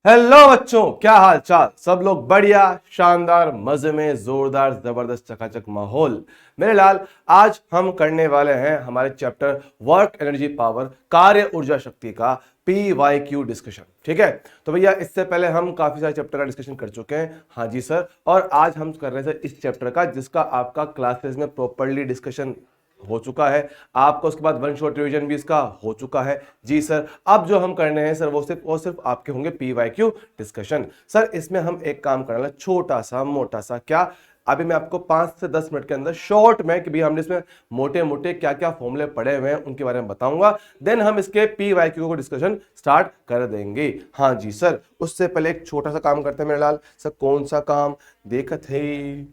Hello बच्चों, क्या हाल चाल। सब लोग बढ़िया, शानदार, मजे में, जोरदार, जबरदस्त, चकाचक माहौल। मेरे लाल, आज हम करने वाले हैं हमारे चैप्टर वर्क एनर्जी पावर, कार्य ऊर्जा शक्ति का PYQ डिस्कशन। ठीक है, तो भैया इससे पहले हम काफी सारे चैप्टर का डिस्कशन कर चुके हैं। हाँ जी सर, और आज हम कर रहे हैं इस चैप्टर का जिसका आपका क्लासेस में प्रॉपरली डिस्कशन हो चुका है। आपका उसके बाद वन शॉट रिवीजन भी इसका हो चुका है। जी सर, अब जो हम करने हैं सर वो सिर्फ आपके होंगे PYQ डिस्कशन। सर इसमें हम एक काम करना है, छोटा सा मोटा सा, क्या अभी मैं आपको 5 से 10 मिनट के अंदर शॉर्ट में कि भी हमने इसमें मोटे मोटे क्या क्या फॉर्मूले पढ़े हुए हैं उनके बारे में बताऊंगा। देन हम इसके PYQ को डिस्कशन स्टार्ट कर देंगे। हाँ जी सर, उससे पहले एक छोटा सा काम करते हैं मेरे लाल। सर कौन सा काम देखत है?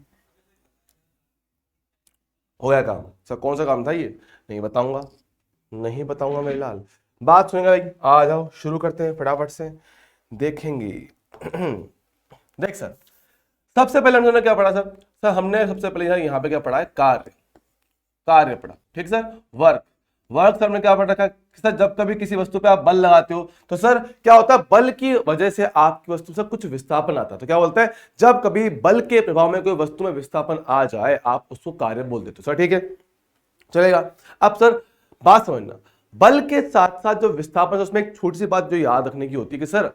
हो गया काम। सर कौन सा काम था ये? नहीं बताऊंगा, नहीं बताऊंगा मेरे लाल। बात सुनेगा भाई, आ जाओ शुरू करते हैं फटाफट से, देखेंगे। देख सर, सबसे पहले हमने क्या पढ़ा सर? सर हमने सबसे पहले यहाँ पे क्या पढ़ा है? कार्य। कार्य पढ़ा, ठीक सर। वर्क, वर्क सर हमने क्या पढ़ रखा है कि सर जब कभी किसी वस्तु पे आप बल लगाते हो तो सर क्या होता है, बल की वजह से आपकी वस्तु से कुछ विस्थापन आता है। तो क्या बोलते हैं, जब कभी बल के प्रभाव में कोई वस्तु में विस्थापन आ जाए आप उसको कार्य बोल देते हो। सर ठीक है, चलेगा। अब सर बात समझना, बल के साथ साथ जो विस्थापन है उसमें एक छोटी सी बात जो याद रखने की होती है कि सर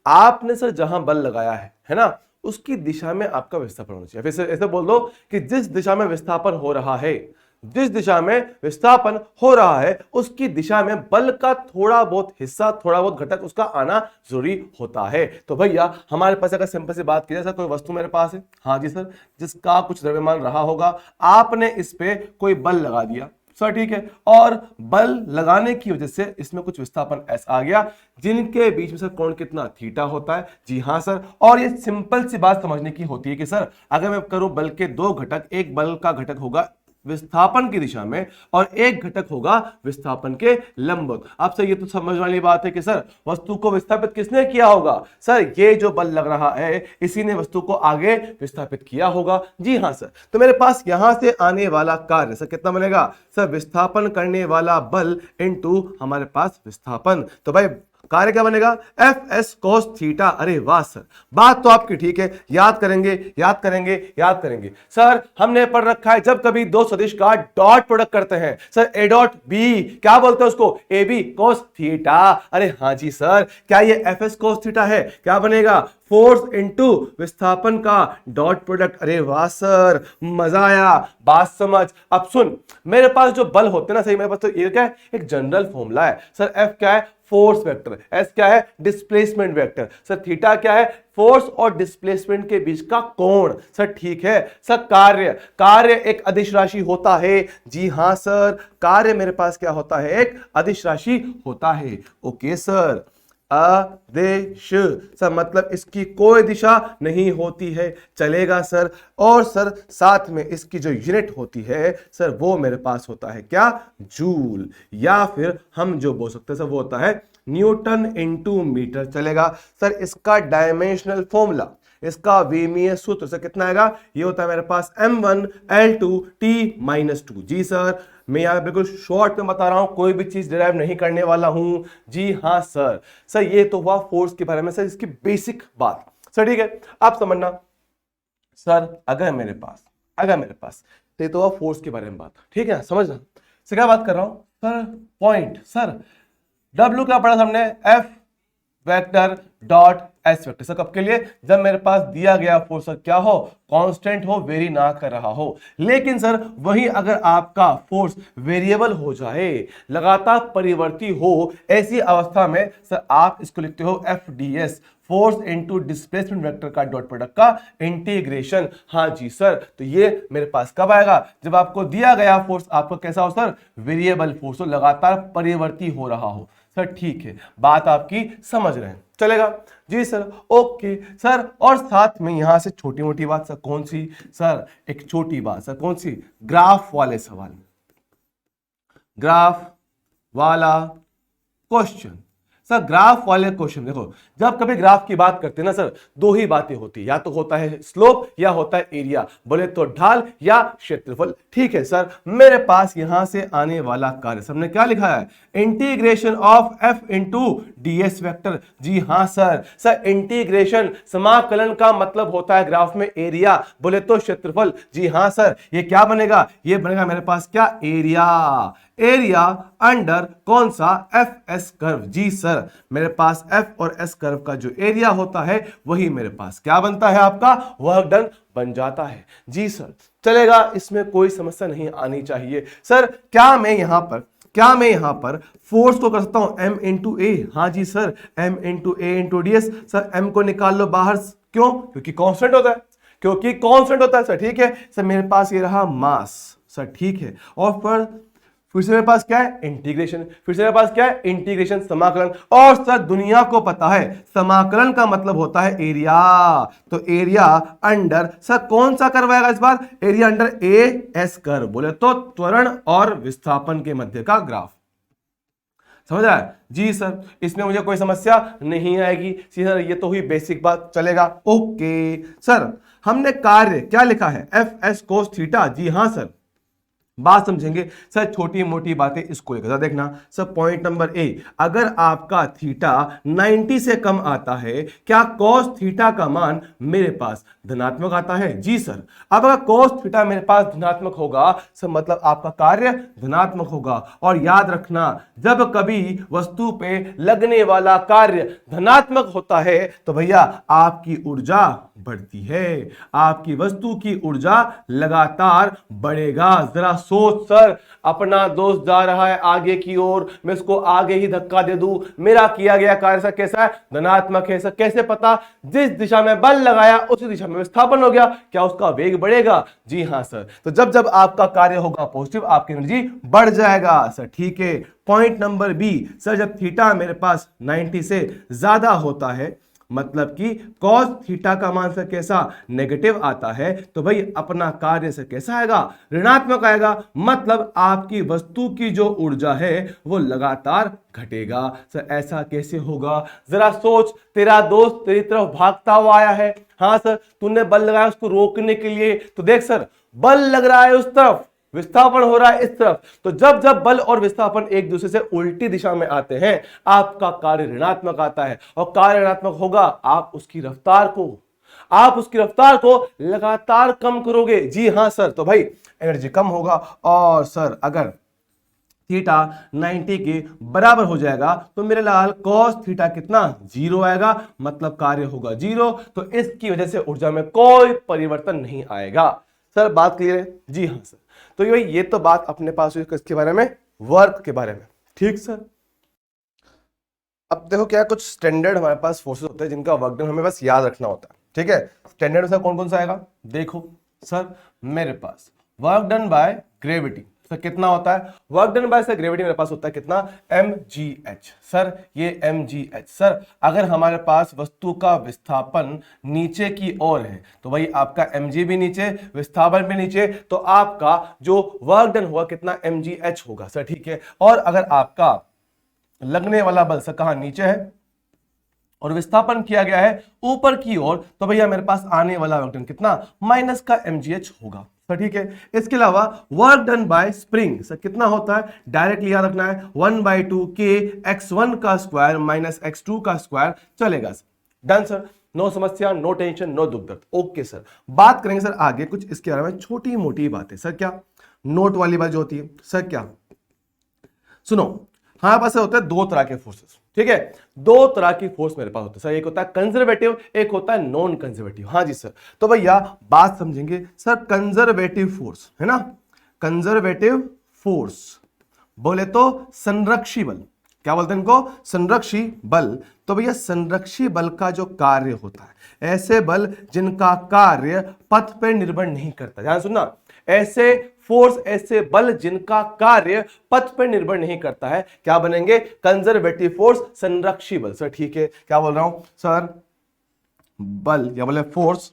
आपने सर जहां बल लगाया है ना, उसकी दिशा में आपका विस्थापन होना चाहिए। फिर से ऐसे बोल दो कि जिस दिशा में विस्थापन हो रहा है, जिस दिशा में विस्थापन हो रहा है उसकी दिशा में बल का थोड़ा बहुत हिस्सा, थोड़ा बहुत घटक उसका आना जरूरी होता है। तो भैया हमारे पास अगर सिंपल सी बात की जाए, सर कोई वस्तु मेरे पास है, हाँ जी सर, जिसका कुछ द्रव्यमान रहा होगा, आपने इस पे कोई बल लगा दिया सर, ठीक है, और बल लगाने की वजह से इसमें कुछ विस्थापन ऐसा आ गया जिनके बीच में सर कोण कितना? थीटा होता है। जी हाँ सर, और ये सिंपल सी बात समझने की होती है कि सर अगर मैं करूं बल के दो घटक, एक बल का घटक होगा विस्थापन की दिशा में और एक घटक होगा विस्थापन के लंबवत। आपसे ये तो समझ वाली बात है कि सर वस्तु को विस्थापित किसने किया होगा? सर ये जो बल लग रहा है इसी ने वस्तु को आगे विस्थापित किया होगा। जी हाँ सर, तो मेरे पास यहां से आने वाला कार्य सर कितना बनेगा? सर विस्थापन करने वाला बल इनटू हमारे पास विस्थापन। तो भाई कार्य क्या बनेगा? एफ एस कोस थीटा। अरे वाह सर, बात तो आपकी ठीक है, याद करेंगे याद करेंगे याद करेंगे। सर हमने पढ़ रखा है जब कभी दो सदिश का डॉट प्रोडक्ट करते हैं सर, ए डॉट बी क्या बोलते हैं उसको? A B cos theta. अरे हाँ जी सर, क्या ये एफ एस कोस थीटा है? क्या बनेगा? फोर्स इनटू विस्थापन का डॉट प्रोडक्ट। अरे वाह सर, मजा आया, बात समझ। अब सुन, मेरे पास जो बल होते हैं ना, सही मेरे पास तो ये क्या है, एक जनरल फॉर्मूला है सर। एफ क्या है? Force vector. एस क्या है? Displacement vector. सर थीटा क्या है? फोर्स और डिस्प्लेसमेंट के बीच का कोण। सर ठीक है। सर कार्य, कार्य एक अदिश राशि होता है। जी हां सर, कार्य मेरे पास क्या होता है? एक अदिश राशि होता है। ओके सर, आदेश सर मतलब इसकी कोई दिशा नहीं होती है, चलेगा सर। और सर साथ में इसकी जो यूनिट होती है सर वो मेरे पास होता है क्या? जूल, या फिर हम जो बोल सकते हैं सर वो होता है न्यूटन इनटू मीटर, चलेगा सर। इसका डायमेंशनल फॉर्मूला, इसका विमीय सूत्र से कितना आएगा? ये होता है मेरे पास m1L2T-2। जी सर, मैं यहां बिल्कुल शॉर्ट में बता रहा हूं, कोई भी चीज डिराइव नहीं करने वाला हूं। जी हां सर। सर ये तो हुआ फोर्स के बारे में सर, इसकी बेसिक बात सर, ठीक है। आप समझना सर, अगर मेरे पास तो ये तो हुआ फोर्स के बारे में बात, ठीक है, समझना। सर क्या बात कर रहा हूं सर? पॉइंट सर, W क्या पढ़ा हमने? F vector dot S vector. Sir कब के लिए? जब मेरे पास दिया गया फोर्स क्या हो? कांस्टेंट हो, वेरी ना कर रहा हो। लेकिन सर वही अगर आपका फोर्स वेरिएबल हो जाए, लगातार परिवर्ती हो, ऐसी अवस्था में सर आप इसको लिखते हो FDS, force into displacement vector का डॉट प्रोडक्ट का इंटीग्रेशन। हाँ जी सर, तो ये मेरे पास कब आएगा? जब आपको दिया गया फोर्स आपको कैसा हो सर? वेरिएबल फोर्स हो, लगातार परिवर्ती हो रहा हो। सर ठीक है, बात आपकी समझ रहे हैं, चलेगा। जी सर, ओके सर। और साथ में यहां से छोटी मोटी बात सर, कौन सी सर? एक छोटी बात सर, कौन सी? ग्राफ वाले सवाल, ग्राफ वाला क्वेश्चन। सर ग्राफ वाले क्वेश्चन देखो, जब कभी ग्राफ की बात करते हैं ना सर, दो ही बातें होती है, या तो होता है स्लोप या होता है एरिया, बोले तो ढाल या क्षेत्रफल। ठीक है सर, मेरे पास यहां से आने वाला कार्य सबने क्या लिखा है, integration of F into DS vector. जी हां सर, सर इंटीग्रेशन समाकलन का मतलब होता है ग्राफ में एरिया, बोले तो क्षेत्रफल। जी हां सर, ये क्या बनेगा, ये बनेगा मेरे पास क्या, एरिया, एरिया अंडर कौन सा, एफ एस कर्व। जी सर, मेरे पास एफ और एस कर्व का जो एरिया होता है वही मेरे पास क्या बनता है, आपका वर्क डन बन जाता है। जी सर चलेगा, इसमें कोई समस्या नहीं आनी चाहिए। सर क्या मैं यहां पर फोर्स को कर सकता हूं एम इंटू ए, हाँ जी सर, एम इंटू ए इंटू डीएस। सर एम को निकाल लो बाहर, क्यों, क्योंकि कांस्टेंट होता है, क्योंकि कांस्टेंट होता है सर। ठीक है सर, मेरे पास ये रहा मास सर, ठीक है, और फिर से मेरे पास क्या है, इंटीग्रेशन, फिर से मेरे पास क्या है, इंटीग्रेशन समाकलन। और सर दुनिया को पता है समाकलन का मतलब होता है एरिया, तो एरिया अंडर सर कौन सा कर्व आएगा इस बार, area under a S curve, बोले तो त्वरण और विस्थापन के मध्य का ग्राफ। समझ रहा है, जी सर, इसमें मुझे कोई समस्या नहीं आएगी। सर ये तो हुई बेसिक बात, चलेगा, ओके। सर हमने कार्य क्या लिखा है, एफ एस कोस थीटा। जी हां सर, बात समझेंगे सर, छोटी मोटी बातें इसको लेकर देखना। सर पॉइंट नंबर ए, अगर आपका थीटा 90 से कम आता है, क्या कॉस थीटा का मान मेरे पास धनात्मक आता है। जी सर, अब अगर कॉस थीटा मेरे पास धनात्मक होगा सर, मतलब आपका कार्य धनात्मक होगा। और याद रखना, जब कभी वस्तु पे लगने वाला कार्य धनात्मक होता है तो भैया आपकी ऊर्जा बढ़ती है, आपकी वस्तु की ऊर्जा लगातार बढ़ेगा। जरा सोच सर, अपना दोस्त जा रहा है आगे की ओर, मैं इसको आगे ही धक्का दे दूं, मेरा किया गया कार्य सर कैसा है, धनात्मक है। सर कैसे पता, जिस दिशा में बल लगाया उसी दिशा में विस्थापन हो गया, क्या उसका वेग बढ़ेगा। जी हां सर, तो जब जब आपका कार्य होगा पॉजिटिव, आपकी एनर्जी बढ़ जाएगा सर। ठीक है, पॉइंट नंबर बी, सर जब थीटा मेरे पास 90 से ज्यादा होता है, मतलब कि कॉस थीटा का मान सर कैसा, नेगेटिव आता है, तो भाई अपना कार्य से कैसा आएगा, ऋणात्मक आएगा। मतलब आपकी वस्तु की जो ऊर्जा है वो लगातार घटेगा। सर ऐसा कैसे होगा, जरा सोच, तेरा दोस्त तेरी तरफ भागता हुआ आया है, हाँ सर, तूने बल लगाया उसको रोकने के लिए, तो देख सर बल लग रहा है उस तरफ, विस्थापन हो रहा है इस तरफ, तो जब जब बल और विस्थापन एक दूसरे से उल्टी दिशा में आते हैं, आपका कार्य ऋणात्मक आता है। और कार्य ऋणात्मक होगा, आप उसकी रफ्तार को लगातार कम करोगे। जी हां सर, तो भाई एनर्जी कम होगा। और सर अगर थीटा 90 के बराबर हो जाएगा तो मेरे लाल कॉस थीटा कितना, 0 आएगा, मतलब कार्य होगा 0, तो इसकी वजह से ऊर्जा में कोई परिवर्तन नहीं आएगा। सर बात क्लियर है, जी हां सर। तो ये तो बात अपने पास हुई किसके बारे में, वर्क के बारे में। ठीक सर, अब देखो क्या कुछ स्टैंडर्ड हमारे पास फोर्सेस होते हैं जिनका वर्क डन हमें बस याद रखना होता है। ठीक है, स्टैंडर्ड में कौन कौन सा आएगा, देखो सर, मेरे पास work done by gravity sir कितना होता है, work done by sir gravity मेरे पास होता है कितना, mgh। सर ये mgh, सर अगर हमारे पास वस्तु का विस्थापन नीचे की ओर है तो भाई आपका mg भी नीचे, विस्थापन भी नीचे, तो आपका जो वर्क डन हुआ कितना, mgh होगा सर। ठीक है, और अगर आपका लगने वाला बल सर कहां, नीचे है, और विस्थापन किया गया है ऊपर की ओर, तो भैया मेरे पास आने वाला वर्क डन कितना, माइनस का mgh होगा सर। ठीक है, इसके अलावा work done bye spring sir कितना होता है, डायरेक्टली याद रखना है, 1/2 k x1 का स्क्वायर माइनस x2 का स्क्वायर, चलेगा सर। डन सर, नो समस्या, नो टेंशन, नो दुख दर्द। ओके सर, बात करेंगे सर आगे कुछ इसके बारे में छोटी मोटी बातें। सर क्या, नोट वाली बात जो होती है सर, क्या सुनो, हमारे पास होता है दो तरह के फोर्सेस। ठीक है, दो तरह की फोर्स मेरे पास होता है सर, एक होता है कंजर्वेटिव, एक होता है नॉन कंजर्वेटिव। हाँ जी सर, तो भैया बात समझेंगे सर, कंजर्वेटिव फोर्स है ना, कंजर्वेटिव फोर्स बोले तो संरक्षी बल, क्या बोलते हैं इनको, संरक्षी बल। तो भैया संरक्षी बल का जो कार्य होता है, ऐसे बल जिनका कार्य पथ पर निर्भर नहीं करता, ध्यान सुनना, ऐसे फोर्स, ऐसे बल जिनका कार्य पथ पर निर्भर नहीं करता है, क्या बनेंगे, कंजर्वेटिव फोर्स, संरक्षी बल। सर ठीक है, क्या बोल रहा हूं सर, बल या बोले फोर्स,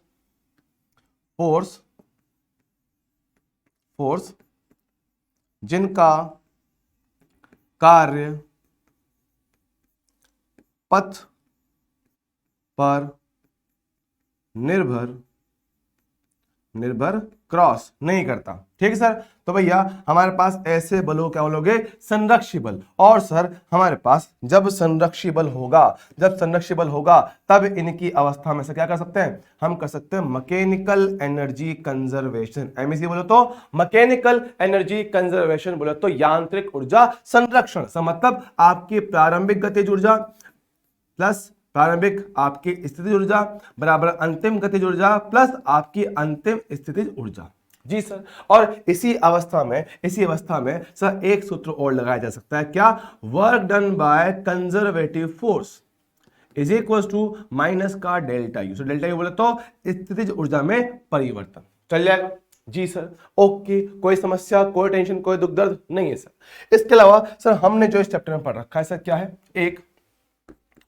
फोर्स जिनका कार्य पथ पर निर्भर क्रॉस नहीं करता। ठीक है सर। तो भैया हमारे पास ऐसे बलों क्या बोलोगे, संरक्षी बल। और सर हमारे पास जब संरक्षी बल होगा तब इनकी अवस्था में से क्या कर सकते हैं, हम कर सकते हैं मैकेनिकल एनर्जी कंजर्वेशन। एमईसी बोलो तो मैकेनिकल एनर्जी कंजर्वेशन, बोलो तो यांत्रिक ऊर्जा संरक्षण। मतलब आपकी प्रारंभिक गतिज ऊर्जा प्लस प्रारंभिक आपकी स्थितिज ऊर्जा बराबर अंतिम गतिज ऊर्जा प्लस आपकी अंतिम स्थितिज ऊर्जा। जी सर। और इसी अवस्था में सर एक सूत्र और लगाया जा सकता है, क्या, work done by conservative force is equal to minus का डेल्टा यू। डेल्टा यू बोले तो स्थितिज ऊर्जा में परिवर्तन। चल जाएगा। जी सर। ओके, कोई समस्या, कोई टेंशन, कोई दुख दर्द नहीं है सर। इसके अलावा सर हमने जो इस चैप्टर में पढ़ रखा है सर क्या है, एक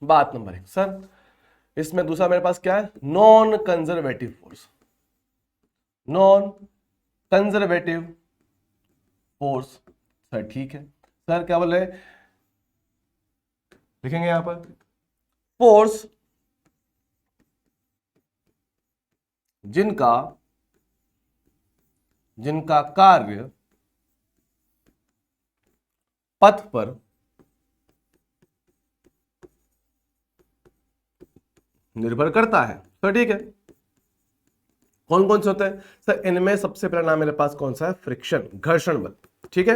बात नंबर 1 सर, इसमें दूसरा मेरे पास क्या है, non conservative force. Non conservative force sir, ठीक है सर। क्या बोल रहे, लिखेंगे यहां पर फोर्स जिनका कार्य पथ पर निर्भर करता है। तो ठीक है, कौन कौन से होते हैं सर, इनमें सबसे पहला नाम मेरे पास कौन सा है, फ्रिक्शन, घर्षण बल। ठीक है,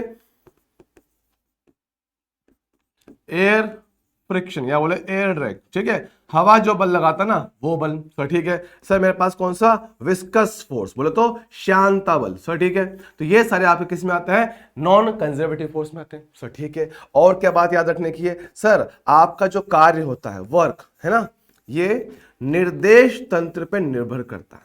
एयर फ्रिक्शन या बोले एयर ड्रैग। ठीक है, हवा जो बल लगाता ना वो बल। सर ठीक है सर। मेरे पास कौन सा, विस्कस फोर्स, बोले तो श्यानता बल। सर ठीक है। तो ये सारे आपके किस में आते हैं, नॉन कंजर्वेटिव फोर्स में आते हैं। सर ठीक है। और क्या बात याद रखने की है सर, आपका जो कार्य होता है, वर्क है ना, ये निर्देश तंत्र पर निर्भर करता है,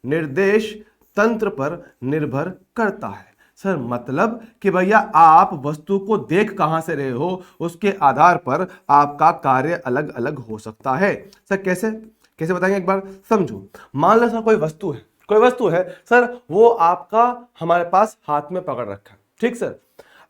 निर्देश तंत्र पर निर्भर करता है। सर मतलब कि भैया आप वस्तु को देख कहां से रहे हो उसके आधार पर आपका कार्य अलग अलग हो सकता है। सर कैसे कैसे बताएंगे एक बार, समझो। मान लो सर कोई वस्तु है सर, वो आपका हमारे पास हाथ में पकड़ रखा है। ठीक सर।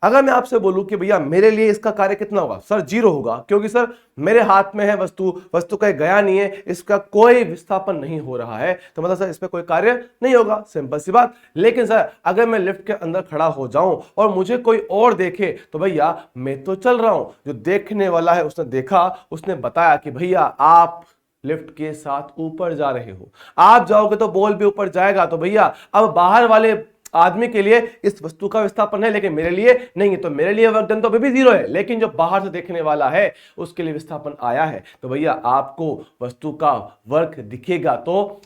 अगर मैं आपसे बोलूं कि भैया मेरे लिए इसका कार्य कितना होगा, सर 0 होगा, क्योंकि सर मेरे हाथ में है वस्तु कहीं गया नहीं है, इसका कोई विस्थापन नहीं हो रहा है, तो मतलब सर इस पे कोई कार्य नहीं होगा, सिंपल सी बात। लेकिन सर अगर मैं लिफ्ट के अंदर खड़ा हो जाऊं और मुझे कोई और देखे तो भैया मैं तो चल रहा हूं, जो देखने वाला है उसने देखा, उसने बताया कि भैया आप लिफ्ट के साथ ऊपर जा रहे हो, आप जाओगे तो बॉल भी ऊपर जाएगा। तो भैया अब बाहर वाले आदमी के लिए इस वस्तु का विस्थापन है लेकिन मेरे लिए नहीं है, तो मेरे लिए वर्क डन तो अभी भी 0 है, लेकिन जो बाहर से देखने वाला है उसके लिए विस्थापन आया है। तो भैया आपको वस्तु का वर्क दिखेगा, तो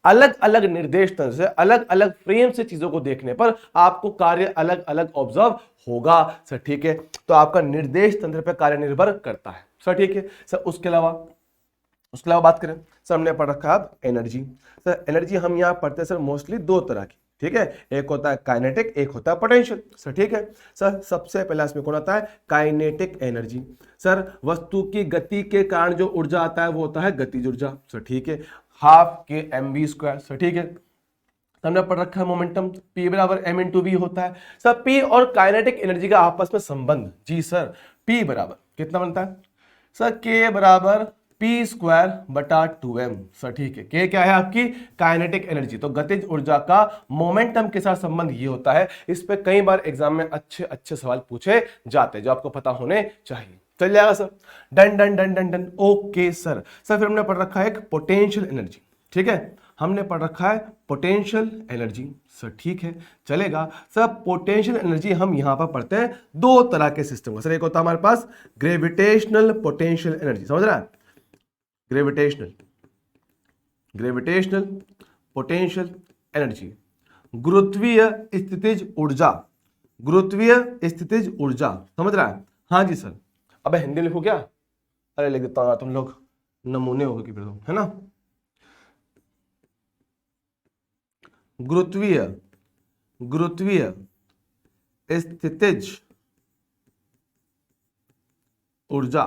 अलग अलग निर्देश तंत्र से, अलग अलग फ्रेम से चीजों को देखने पर आपको कार्य अलग अलग ऑब्जर्व होगा। सर ठीक है। तो आपका निर्देश तंत्र पर कार्य निर्भर करता है। सर ठीक है सर। उसके अलावा बात करें सर, हमने पढ़ रखा है अब एनर्जी। सर एनर्जी हम यहां पढ़ते हैं सर मोस्टली 2 तरह की। ठीक है, एक होता है काइनेटिक, एक होता है पोटेंशियल। सर ठीक है सर। सबसे पहला इसमें कौन आता है, काइनेटिक एनर्जी। सर वस्तु की गति के कारण जो ऊर्जा आता है वो होता है गतिज ऊर्जा। सर ठीक है, हाफ के mv²। सर ठीक है। हमने पढ़ रखा है मोमेंटम, P बराबर m इंटू वी होता है। सर P और काइनेटिक एनर्जी का आपस में संबंध, जी सर, P बराबर कितना बनता है सर, K बराबर p² बटा 2m। सर ठीक है, K क्या है आपकी, काइनेटिक एनर्जी। तो गतिज ऊर्जा का मोमेंटम के साथ संबंध ये होता है। इस पे कई बार एग्जाम में अच्छे अच्छे सवाल पूछे जाते हैं जो आपको पता होने चाहिए। चल जाएगा sir, done done done done done. Okay sir. Sir फिर हमने पढ़ रखा है एक पोटेंशियल एनर्जी। ठीक है, हमने पढ़ रखा है पोटेंशियल एनर्जी। सर ठीक है, चलेगा सर। पोटेंशियल एनर्जी हम यहां पर पढ़ते हैं 2 तरह के सिस्टम का। सर एक होता है हमारे पास ग्रेविटेशनल पोटेंशियल एनर्जी, समझ रहा है, ग्रेविटेशनल पोटेंशियल एनर्जी, गुरुत्वीय स्थितिज ऊर्जा, समझ रहा है। हाँ जी सर। अबे हिंदी लिखो क्या, अरे लिख देता हूं, तुम लोग नमूने हो कि फिर तुम, है ना। गुरुत्वीय स्थितिज ऊर्जा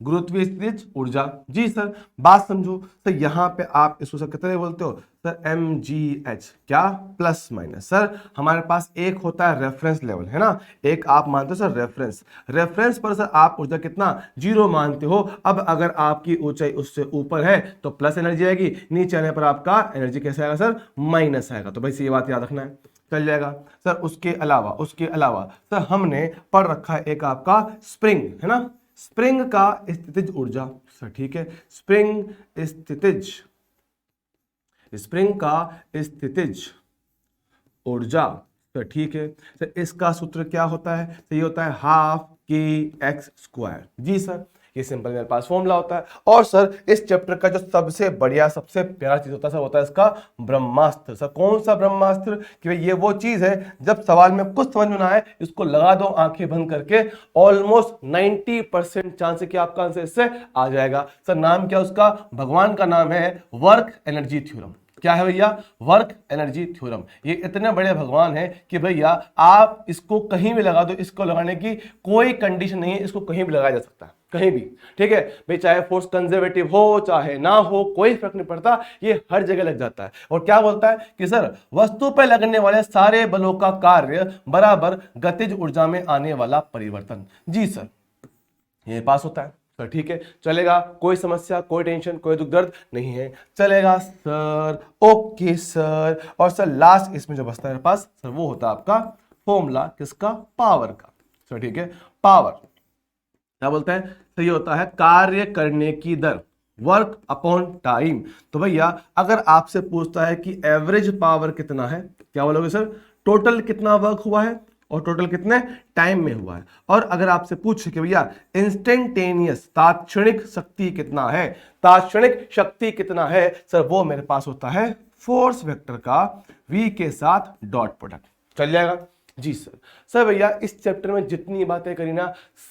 गुरुत्वीय स्थितिज ऊर्जा। जी सर, बात समझो सर, यहां पे आप इसको सर कितने बोलते हो सर, mgh, क्या प्लस माइनस। सर हमारे पास एक होता है रेफरेंस लेवल, है ना, एक आप मानते हो सर रेफरेंस, रेफरेंस पर सर आप ऊर्जा कितना 0 मानते हो। अब अगर आपकी ऊंचाई उससे ऊपर है तो प्लस एनर्जी आएगी, नीचे आने पर आपका एनर्जी कैसे आएगा सर, माइनस आएगा। तो भाई ये बात याद रखना है, चल जाएगा। सर उसके अलावा सर हमने पढ़ रखा है एक आपका स्प्रिंग, है ना, स्प्रिंग का स्थितिज ऊर्जा। सर ठीक है, स्प्रिंग का स्थितिज ऊर्जा। तो ठीक है सर, इसका सूत्र क्या होता है, तो ये होता है हाफ के एक्स स्क्वायर। जी सर, ये सिंपल मेरे पास फॉर्मूला होता है। और सर इस चैप्टर का जो सबसे बढ़िया सबसे प्यारा चीज होता है सर, होता है इसका ब्रह्मास्त्र। सर कौन सा ब्रह्मास्त्र, कि भाई ये वो चीज है जब सवाल में कुछ समझ में ना आए, इसको लगा दो आंखें बंद करके, ऑलमोस्ट 90% चांस है कि आपका आंसर इससे आ जाएगा। सर नाम क्या उसका, भगवान का नाम है वर्क एनर्जी थ्योरम। क्या है भैया, वर्क एनर्जी थ्योरम। ये इतने बड़े भगवान है कि भैया आप इसको कहीं भी लगा दो, इसको लगाने की कोई कंडीशन नहीं है, इसको कहीं भी लगाया जा सकता है, कहीं भी। ठीक है भाई, चाहे फोर्स कंजर्वेटिव हो चाहे ना हो, कोई फर्क नहीं पड़ता, ये हर जगह लग जाता है। और क्या बोलता है कि सर वस्तु पर लगने वाले सारे बलों का कार्य बराबर गतिज ऊर्जा में आने वाला परिवर्तन। जी सर, ये पास होता है सर, ठीक है, चलेगा, कोई समस्या कोई टेंशन कोई दुख दर्द नहीं है, चलेगा सर, ओके सर। और सर लास्ट इसमें जो बचता है मेरे पास सर, वो होता है आपका फॉर्मूला किसका, पावर का। सर ठीक है, पावर क्या बोलते हैं, तो ये होता है कार्य करने की दर, वर्क अपॉन टाइम। तो भैया अगर आपसे पूछता है कि एवरेज पावर कितना है, क्या बोलोगे सर, टोटल कितना वर्क हुआ है और टोटल कितने टाइम में हुआ है। और अगर आपसे पूछे कि भैया इंस्टेंटेनियस तात्क्षणिक शक्ति कितना है, तात्क्षणिक शक्ति कितना है, सर वो मेरे पास होता है फोर्स वेक्टर का v के साथ डॉट प्रोडक्ट। चल जाएगा। जी सर, सर भैया इस चैप्टर में जितनी बातें करी ना,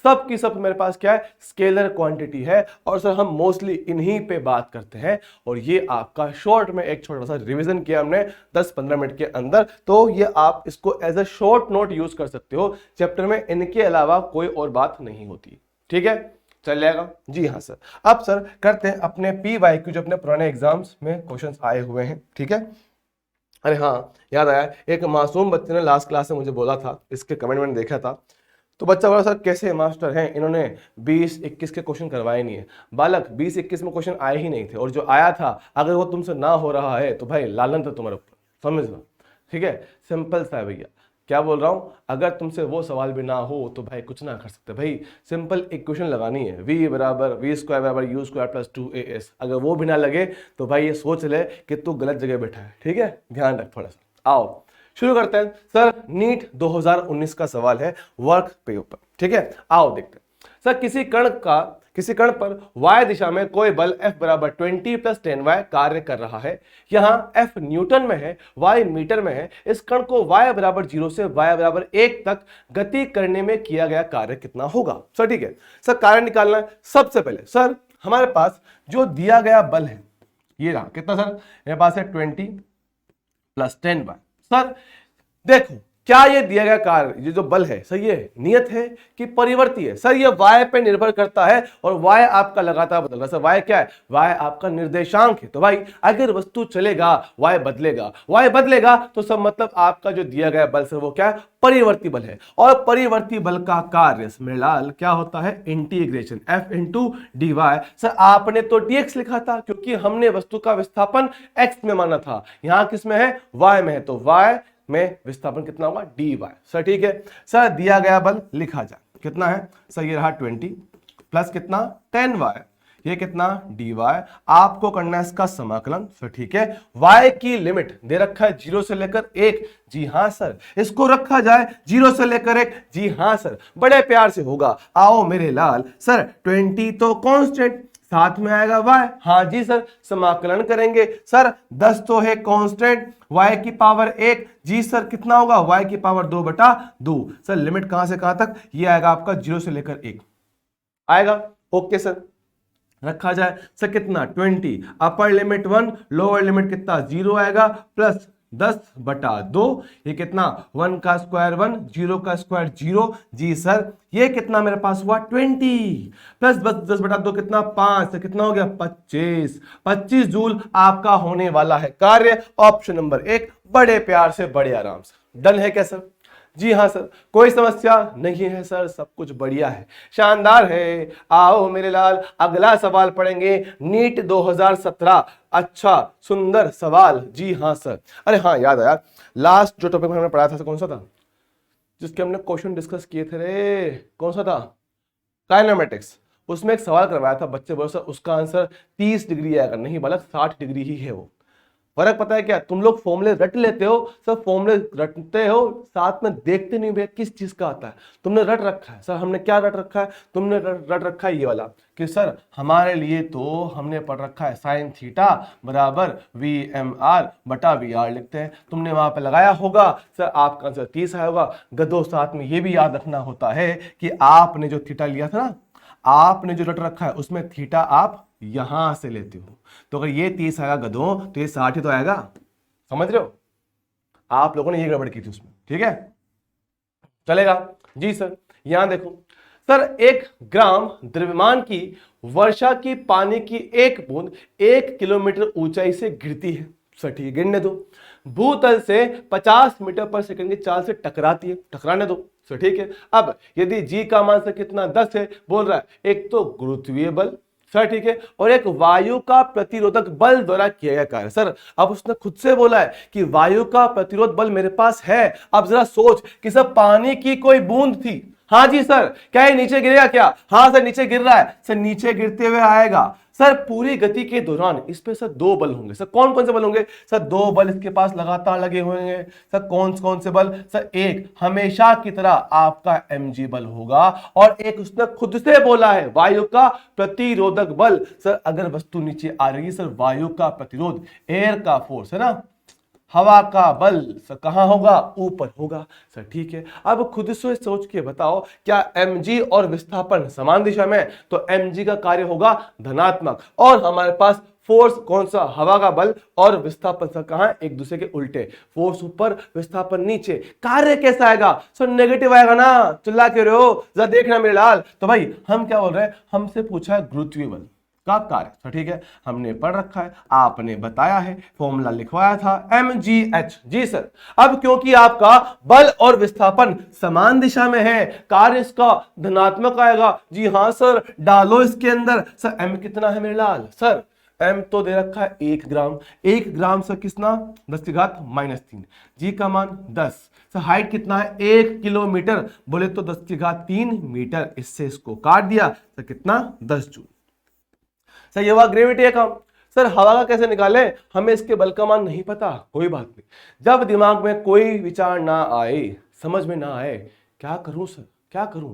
सब की सब मेरे पास क्या है, स्केलर क्वांटिटी है। और सर हम मोस्टली इन्हीं पे बात करते हैं। और ये आपका शॉर्ट में एक छोटा सा रिवीजन किया हमने 10-15 मिनट के अंदर, तो ये आप इसको as a short note use कर सकते हो। चैप्टर में इनके अलावा कोई और बात नहीं होती, ठीक है, चल जाएगा। जी हाँ सर, अब सर करते हैं अपने PYQ जो अपने पुराने एग्जाम्स में क्वेश्चंस आए हुए हैं, ठीक है। अरे हाँ, याद आया, एक मासूम बच्चे ने लास्ट क्लास में मुझे बोला था, इसके कमेंट मैंने देखा था, तो बच्चा बोला सर कैसे मास्टर हैं, इन्होंने 20-21 के क्वेश्चन करवाए नहीं है। बालक 20-21 में क्वेश्चन आए ही नहीं थे, और जो आया था अगर वो तुमसे ना हो रहा है तो भाई लालन था तुम्हारे ऊपर, समझ लो, ठीक है, सिंपल सा है भैया। क्या बोल रहा हूं, अगर तुमसे वो सवाल भी ना हो तो भाई कुछ ना कर सकते भाई, सिंपल इक्वेशन लगानी है, v बराबर v² बराबर u² प्लस 2as। अगर वो भी ना लगे तो भाई ये सोच ले कि तू गलत जगह बैठा है, ठीक है, ध्यान रख थोड़ा सा। आओ शुरू करते हैं सर, नीट 2019 का सवाल है वर्क पे ऊपर, ठीक है, आओ देखते हैं। सर किसी कण पर y दिशा में कोई बल F बराबर 20 + 10y कार्य कर रहा है। यहां F न्यूटन में है, y मीटर में है। इस कण को y बराबर 0 से y बराबर 1 तक गति करने में किया गया कार्य कितना होगा। सर ठीक है, सर कार्य निकालना है। सबसे पहले सर हमारे पास जो दिया गया बल है ये रहा, कितना सर, मेरे पास है 20 + 10y। सर देखो क्या ये दिया गया कार्य, ये जो बल है सर, ये नियत है कि परिवर्ती है। सर ये y पे निर्भर करता है, और y आपका लगातार बदल रहा है। सर y क्या है, y आपका निर्देशांक है। तो भाई अगर वस्तु चलेगा y बदलेगा तो सब मतलब आपका जो दिया गया बल सर वो क्या है, परिवर्ती बल है। और परिवर्ती बल का कार्य मेलाल क्या होता है, इंटीग्रेशन F × dy। सर आपने तो dx लिखा था क्योंकि हमने वस्तु का विस्थापन x में माना था, यहां किस में है, y में है, तो y में विस्थापन कितना होगा, dy। सर ठीक है, सर दिया गया बल लिखा जाए, कितना है सर, ये रहा 20 प्लस कितना 10y, ये कितना dy। आपको करना है इसका समाकलन। सर ठीक है, y की लिमिट दे रखा है 0 से लेकर 1। जी हां सर, इसको रखा जाए 0 से लेकर 1। जी हां सर, बड़े प्यार से होगा। आओ मेरे लाल, सर 20 तो कांस्टेंट, साथ में आएगा y, हाँ जी सर, समाकलन करेंगे। सर 10 तो है कांस्टेंट, y की पावर 1, जी सर कितना होगा, y की पावर 2/2। सर लिमिट कहां से कहां तक, ये आएगा आपका 0 से लेकर 1 आएगा। ओके सर, रखा जाए। सर कितना 20, अपर लिमिट 1, लोअर लिमिट कितना 0 आएगा, प्लस 10/2, ये कितना 1 का स्क्वायर 1, 0 का स्क्वायर 0। जी सर ये कितना मेरे पास हुआ 20 प्लस 10/2 कितना 5, तो कितना हो गया 25 जूल आपका होने वाला है कार्य। ऑप्शन नंबर 1 बड़े प्यार से बड़े आराम से डन है क्या सर? जी हाँ सर, कोई समस्या नहीं है सर, सब कुछ बढ़िया है, शानदार है। आओ मेरे लाल अगला सवाल पढ़ेंगे, नीट 2017। अच्छा सुंदर सवाल। जी हाँ सर, अरे हाँ याद आया, लास्ट जो टॉपिक हमने पढ़ा था कौन सा था, जिसके हमने क्वेश्चन डिस्कस किए थे रे, कौन सा था, काइनेमेटिक्स। उसमें एक सवाल करवाया था, बच्चे बोले सर उसका आंसर 30 डिग्री आएगा, नहीं बालक 60 डिग्री ही है वो। फर्क पता है क्या, तुम लोग फॉर्मूले रट लेते हो सर, फॉर्मूले रटते हो साथ में देखते नहीं भैया किस चीज का आता है। तुमने रट रखा है सर, हमने क्या रट रखा है, तुमने रट रखा है ये वाला कि सर हमारे लिए तो हमने पढ़ रखा है साइन थीटा बराबर VMR/VR लिखते हैं, तुमने वहां पे लगाया होगा सर, आपका आंसर 30 आया होगा। गधो साथ में ये भी याद रखना होता है कि आपने जो थीटा लिया था ना, आपने जो रट रखा है उसमें थीटा आप यहां से लेते हो, तो अगर ये 30 आएगा गधों तो ये 60 ही तो आएगा, समझ रहे हो? आप लोगों ने ये गड़बड़ की थी उसमें, ठीक है चलेगा। जी सर यहां देखो सर, 1 ग्राम द्रव्यमान की वर्षा की पानी की एक बूंद 1 किलोमीटर ऊंचाई से गिरती है, सर ठीक है गिरने दो। भूतल से 50 मीटर पर सेकंड की चाल से टकराती है, टकराने दो, सर ठीक है। अब यदि जी का मान सर कितना 10 है, बोल रहा है एक तो गुरुत्वीय बल, सर ठीक है, और एक वायु का प्रतिरोधक बल द्वारा किया गया कार्य। सर अब उसने खुद से बोला है कि वायु का प्रतिरोध बल मेरे पास है। अब जरा सोच कि सर पानी की कोई बूंद थी, हाँ जी सर, क्या ये नीचे गिरेगा क्या? हाँ सर नीचे गिर रहा है सर, नीचे गिरते हुए आएगा सर, पूरी गति के दौरान इस पे सर 2 बल होंगे। सर कौन कौन से बल होंगे? सर 2 बल इसके पास लगातार लगे होंगे। सर कौन कौन से बल? सर एक हमेशा की तरह आपका mg बल होगा, और एक उसने खुद से बोला है वायु का प्रतिरोधक बल। सर अगर वस्तु नीचे आ रही है सर, वायु का प्रतिरोध एयर का फोर्स है ना, हवा का बल सर कहां होगा? ऊपर होगा, सर ठीक है। अब खुद से सोच के बताओ, क्या mg और विस्थापन समान दिशा में? तो mg का कार्य होगा धनात्मक, और हमारे पास फोर्स कौन सा? हवा का बल, और विस्थापन सर कहां? एक दूसरे के उल्टे, फोर्स ऊपर विस्थापन नीचे। कार्य कैसा आएगा? सर नेगेटिव आएगा ना, चिल्ला के रहे हो, जरा देखना मेरे लाल। तो भाई हम क्या बोल रहे हैं, हमसे पूछा है गुरुत्वीय बल का कार्य, तो ठीक है हमने पढ़ रखा है, आपने बताया है, फॉर्मूला लिखवाया था mgh। जी सर, अब क्योंकि आपका बल और विस्थापन समान दिशा में है, कार्य इसका धनात्मक आएगा। जी हाँ सर, डालो इसके अंदर। सर m कितना है मेरे लाल? सर m तो दे रखा है 1 ग्राम, 1 ग्राम सर कितना? 10⁻³ जी का मान 10। सर हाइट कितना है? 1 किलोमीटर, बोले तो 10⁻³ मीटर, इससे इसको काट दिया तो कितना? 10 जूल। सर ये हुआ ग्रेविटी का काम। सर हवा का कैसे निकाले? हमें इसके बल का मान नहीं पता, कोई बात नहीं, जब दिमाग में कोई विचार ना आए, समझ में ना आए, क्या करूं सर क्या करूं,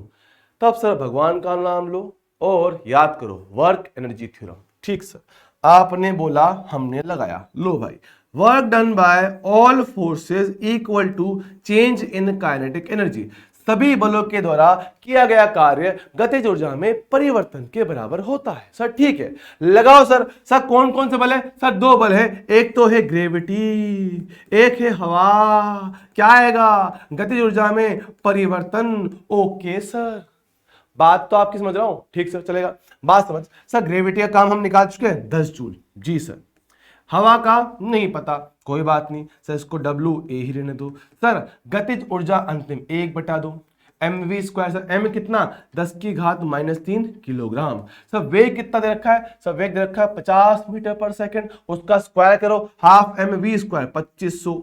तब सर भगवान का नाम लो और याद करो वर्क एनर्जी थ्योरम। ठीक सर, आपने बोला हमने लगाया, लो भाई, work done by all forces equal to change in kinetic energy, सभी बलों के द्वारा किया गया कार्य गतिज ऊर्जा में परिवर्तन के बराबर होता है। सर ठीक है, लगाओ सर। सर कौन कौन से बल है? सर 2 बल है, एक तो है ग्रेविटी, एक है हवा। क्या आएगा? गतिज ऊर्जा में परिवर्तन। ओके सर, बात तो आपकी समझ रहा हूं, ठीक सर चलेगा, बात समझ। सर ग्रेविटी का काम हम निकाल चुके हैं 10 जूल। जी सर, हवा का नहीं पता, कोई बात नहीं सर, इसको WA ही रहने दो। सर गतिज ऊर्जा अंतिम 1/2 mv स्क्वायर। सर m कितना? 10⁻³ किलोग्राम। सर वेग कितना दे रखा है? सर वेग दे रखा है 50 मीटर पर सेकंड, उसका स्क्वायर करो, हाफ mv स्क्वायर 2500।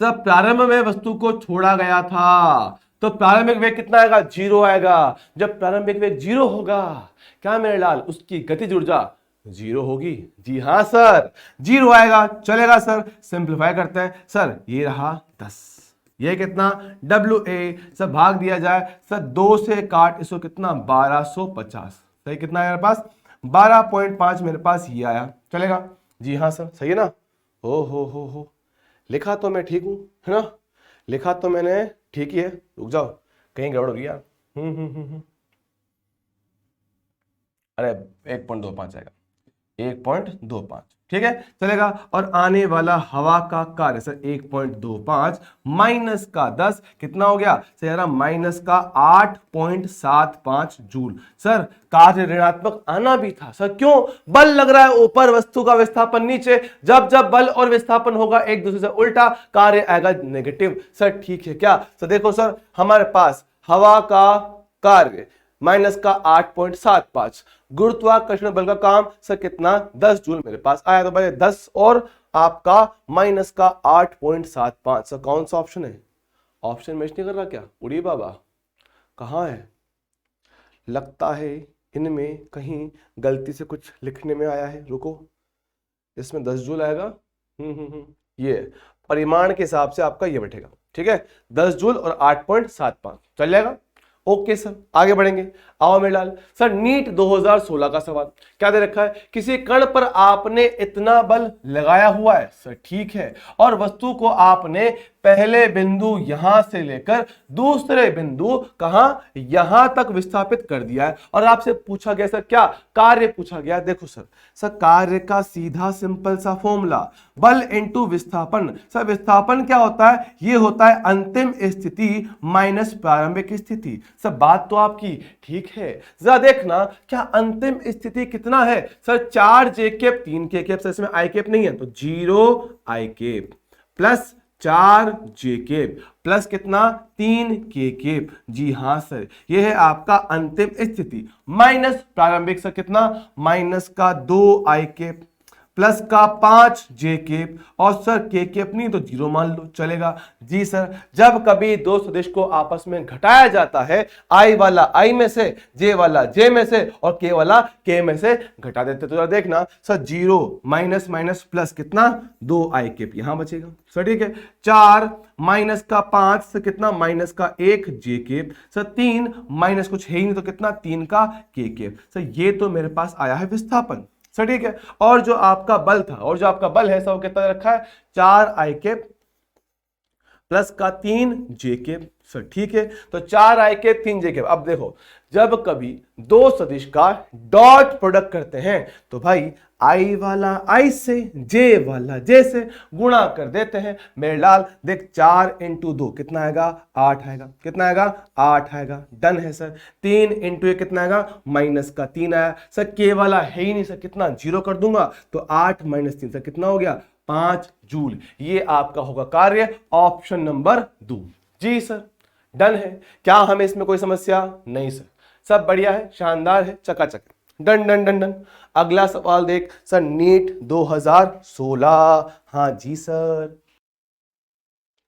सर प्रारंभ में वस्तु को छोड़ा गया था, तो प्रारंभिक वेग कितना आएगा? 0 आएगा। जब प्रारंभिक वेग 0 होगा, क्या मेरे लाल, उसकी गतिज ऊर्जा 0 होगी। जी हाँ सर, 0 आएगा, चलेगा सर। सिंप्लीफाई करते हैं सर, ये रहा 10, ये कितना? WA। सर भाग दिया जाए सर 2 से, काट इसको कितना? 1250। सही कितना है मेरे पास? 12.5 मेरे पास ये आया, चलेगा। जी हाँ सर, सही है ना? हो लिखा तो मैं ठीक हूं, है ना? लिखा तो मैंने ठीक ही है, रुक जाओ कहीं गड़बड़ हो गई यार। अरे 1.25 आएगा, 1.25, ठीक है चलेगा। और आने वाला हवा का कार्य सर 1.25 माइनस का 10 कितना हो गया सर यार, माइनस का 8.75 जूल। सर कार्य ऋणात्मक आना भी था सर, क्यों? बल लग रहा है ऊपर, वस्तु का विस्थापन नीचे, जब जब बल और विस्थापन होगा एक दूसरे से उल्टा, कार्य आएगा नेगेटिव। सर ठीक है क्या? तो देखो सर हमारे पास हवा का कार्य माइनस का 8.75, गुरुत्वाकर्षण बल का काम सर कितना 10 जूल मेरे पास आया। तो भाई 10 और आपका माइनस का 8.75, सर कौन सा ऑप्शन है? ऑप्शन मैच नहीं कर रहा क्या? उड़ी बाबा कहां है? लगता है इनमें कहीं गलती से कुछ लिखने में आया है, रुको, इसमें 10 जूल आएगा। ये परिमाण के हिसाब से आपका ये बैठेगा, ठीक है 10 जूल और 8.75 चल जाएगा। ओके सर आगे बढ़ेंगे। आओ मेरे लाल, सर नीट 2016 का सवाल क्या दे रखा है? किसी कण पर आपने इतना बल लगाया हुआ है, सर ठीक है, और वस्तु को आपने पहले बिंदु यहां से लेकर दूसरे बिंदु कहां, यहां तक विस्थापित कर दिया है, और आपसे पूछा गया सर क्या कार्य पूछा गया। देखो सर कार्य का सीधा सिंपल सा फॉर्मूला बल इनटू विस्थापन। सर विस्थापन क्या होता है? ये होता है अंतिम स्थिति माइनस प्रारंभिक स्थिति। सर बात तो आपकी ठीक है, जरा देखना क्या अंतिम स्थिति कितना है सर, 4 जे केप 3 के केप, सर इसमें आई केप नहीं है तो 0 i cap plus 4 j cap plus कितना 3 के केप। जी हां सर ये है आपका अंतिम स्थिति, माइनस प्रारंभिक सर कितना माइनस का 2 आई केप प्लस का 5 जे केप, और सर के केप नहीं तो 0 मान लो चलेगा। जी सर जब कभी दो सदिश को आपस में घटाया जाता है, आई वाला आई में से, जे वाला जे में से, और के वाला के में से घटा देते, तो देखना सर 0 माइनस माइनस प्लस कितना 2 आई केप यहां बचेगा सर, ठीक है 4 माइनस का 5 से कितना माइनस का 1 जे केप, सर 3 माइनस कुछ है ही नहीं तो कितना 3 का के केप। सर ये तो मेरे पास आया है विस्थापन सर, ठीक है। और जो आपका बल था, और जो आपका बल है सर वो कितना रखा है 4 आई केप प्लस का 3 जे केप सर, ठीक है। तो 4 आई केप 3 जे केप। अब देखो जब कभी दो सदिश का डॉट प्रोडक्ट करते हैं तो भाई आई वाला आई से, जे वाला जे से गुणा कर देते हैं। मेरे लाल देख 4 इंटू 2 कितना आएगा 8 आएगा, कितना आएगा 8 आएगा, डन है सर। 3 इंटू ये कितना आएगा माइनस का 3 आया सर, के वाला है ही नहीं सर, कितना 0 कर दूंगा तो 8 माइनस 3 सर कितना हो गया 5 जूल। ये आपका होगा कार्य ऑप्शन नंबर 2। जी सर डन है। क्या हमें इसमें कोई समस्या? नहीं सर, सब बढ़िया है, शानदार है, चकाचक, डन डन डन डन। अगला सवाल देख सर नीट 2016। हाँ जी सर,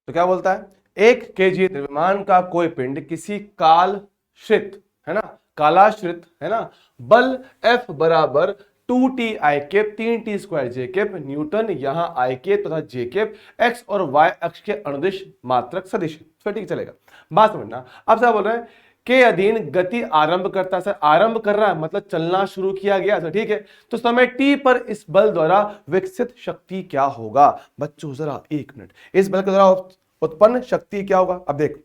तो क्या बोलता है 1 केजी द्रव्यमान का कोई पिंड किसी कालश्रित है ना, कालाश्रित है ना, बल F बराबर 2t i cap 3t square j cap newton, यहां आई केप तथा जे केप x और y अक्ष के अनुदिश मात्रक सदिश, ठीक चलेगा। बात समझना। अब क्या बोल रहे हैं के अधीन गति आरंभ करता है, सर आरंभ कर रहा है मतलब चलना शुरू किया गया सर, ठीक है। तो समय t पर इस बल द्वारा विकसित शक्ति क्या होगा? बच्चों जरा 1 मिनट, इस बल के द्वारा उत्पन्न शक्ति क्या होगा? अब देख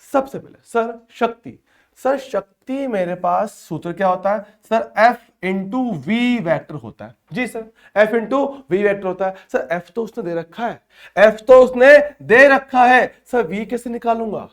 सबसे पहले सर शक्ति, सर शक्ति मेरे पास सूत्र क्या होता है sir F into v vector होता है। जी sir F into v vector होता है। सर F तो उसने दे रखा है, F तो उसने दे रखा है सर, V कैसे निकालूंगा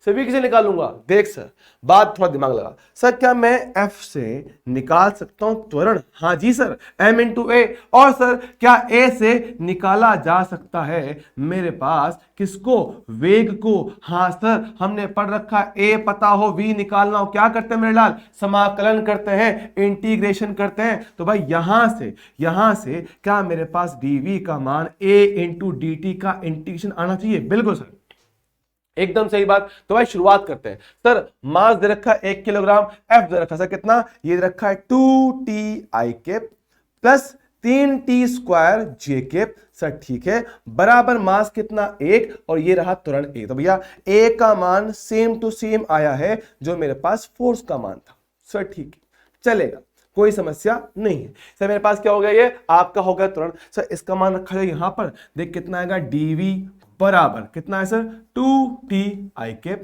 सर, V कैसे निकालूंगा? देख सर बात थोड़ा दिमाग लगा सर, क्या मैं F से निकाल सकता हूं त्वरण? हाँ जी सर M इंटू ए, और सर क्या A से निकाला जा सकता है मेरे पास किसको? वेग को। हाँ सर हमने पढ़ रखा A पता हो V निकालना हो, क्या करते हैं मेरे लाल? समाकलन करते हैं, इंटीग्रेशन करते हैं। तो भाई यहां से क्या मेरे पास dV का मान A इंटू dt का इंटीग्रेशन आना चाहिए? बिल्कुल सर एकदम सही बात। तो भाई शुरुआत करते हैं। सर मास दे रखा है 1 किलोग्राम, F दे रखा सर कितना? ये दे रखा है 2t i cap plus 3t square j cap sir, ठीक है, बराबर मास कितना 1 और ये रहा त्वरण A। तो भैया A का मान सेम टू सेम आया है जो मेरे पास फोर्स का मान था सर, ठीक है चलेगा, कोई समस्या नहीं है सर। मेरे पास क्या हो गया? ये आपका हो गया त्वरण सर, इसका मान रखा जाए यहां पर, देख कितना आएगा dV बराबर कितना है sir 2t i cap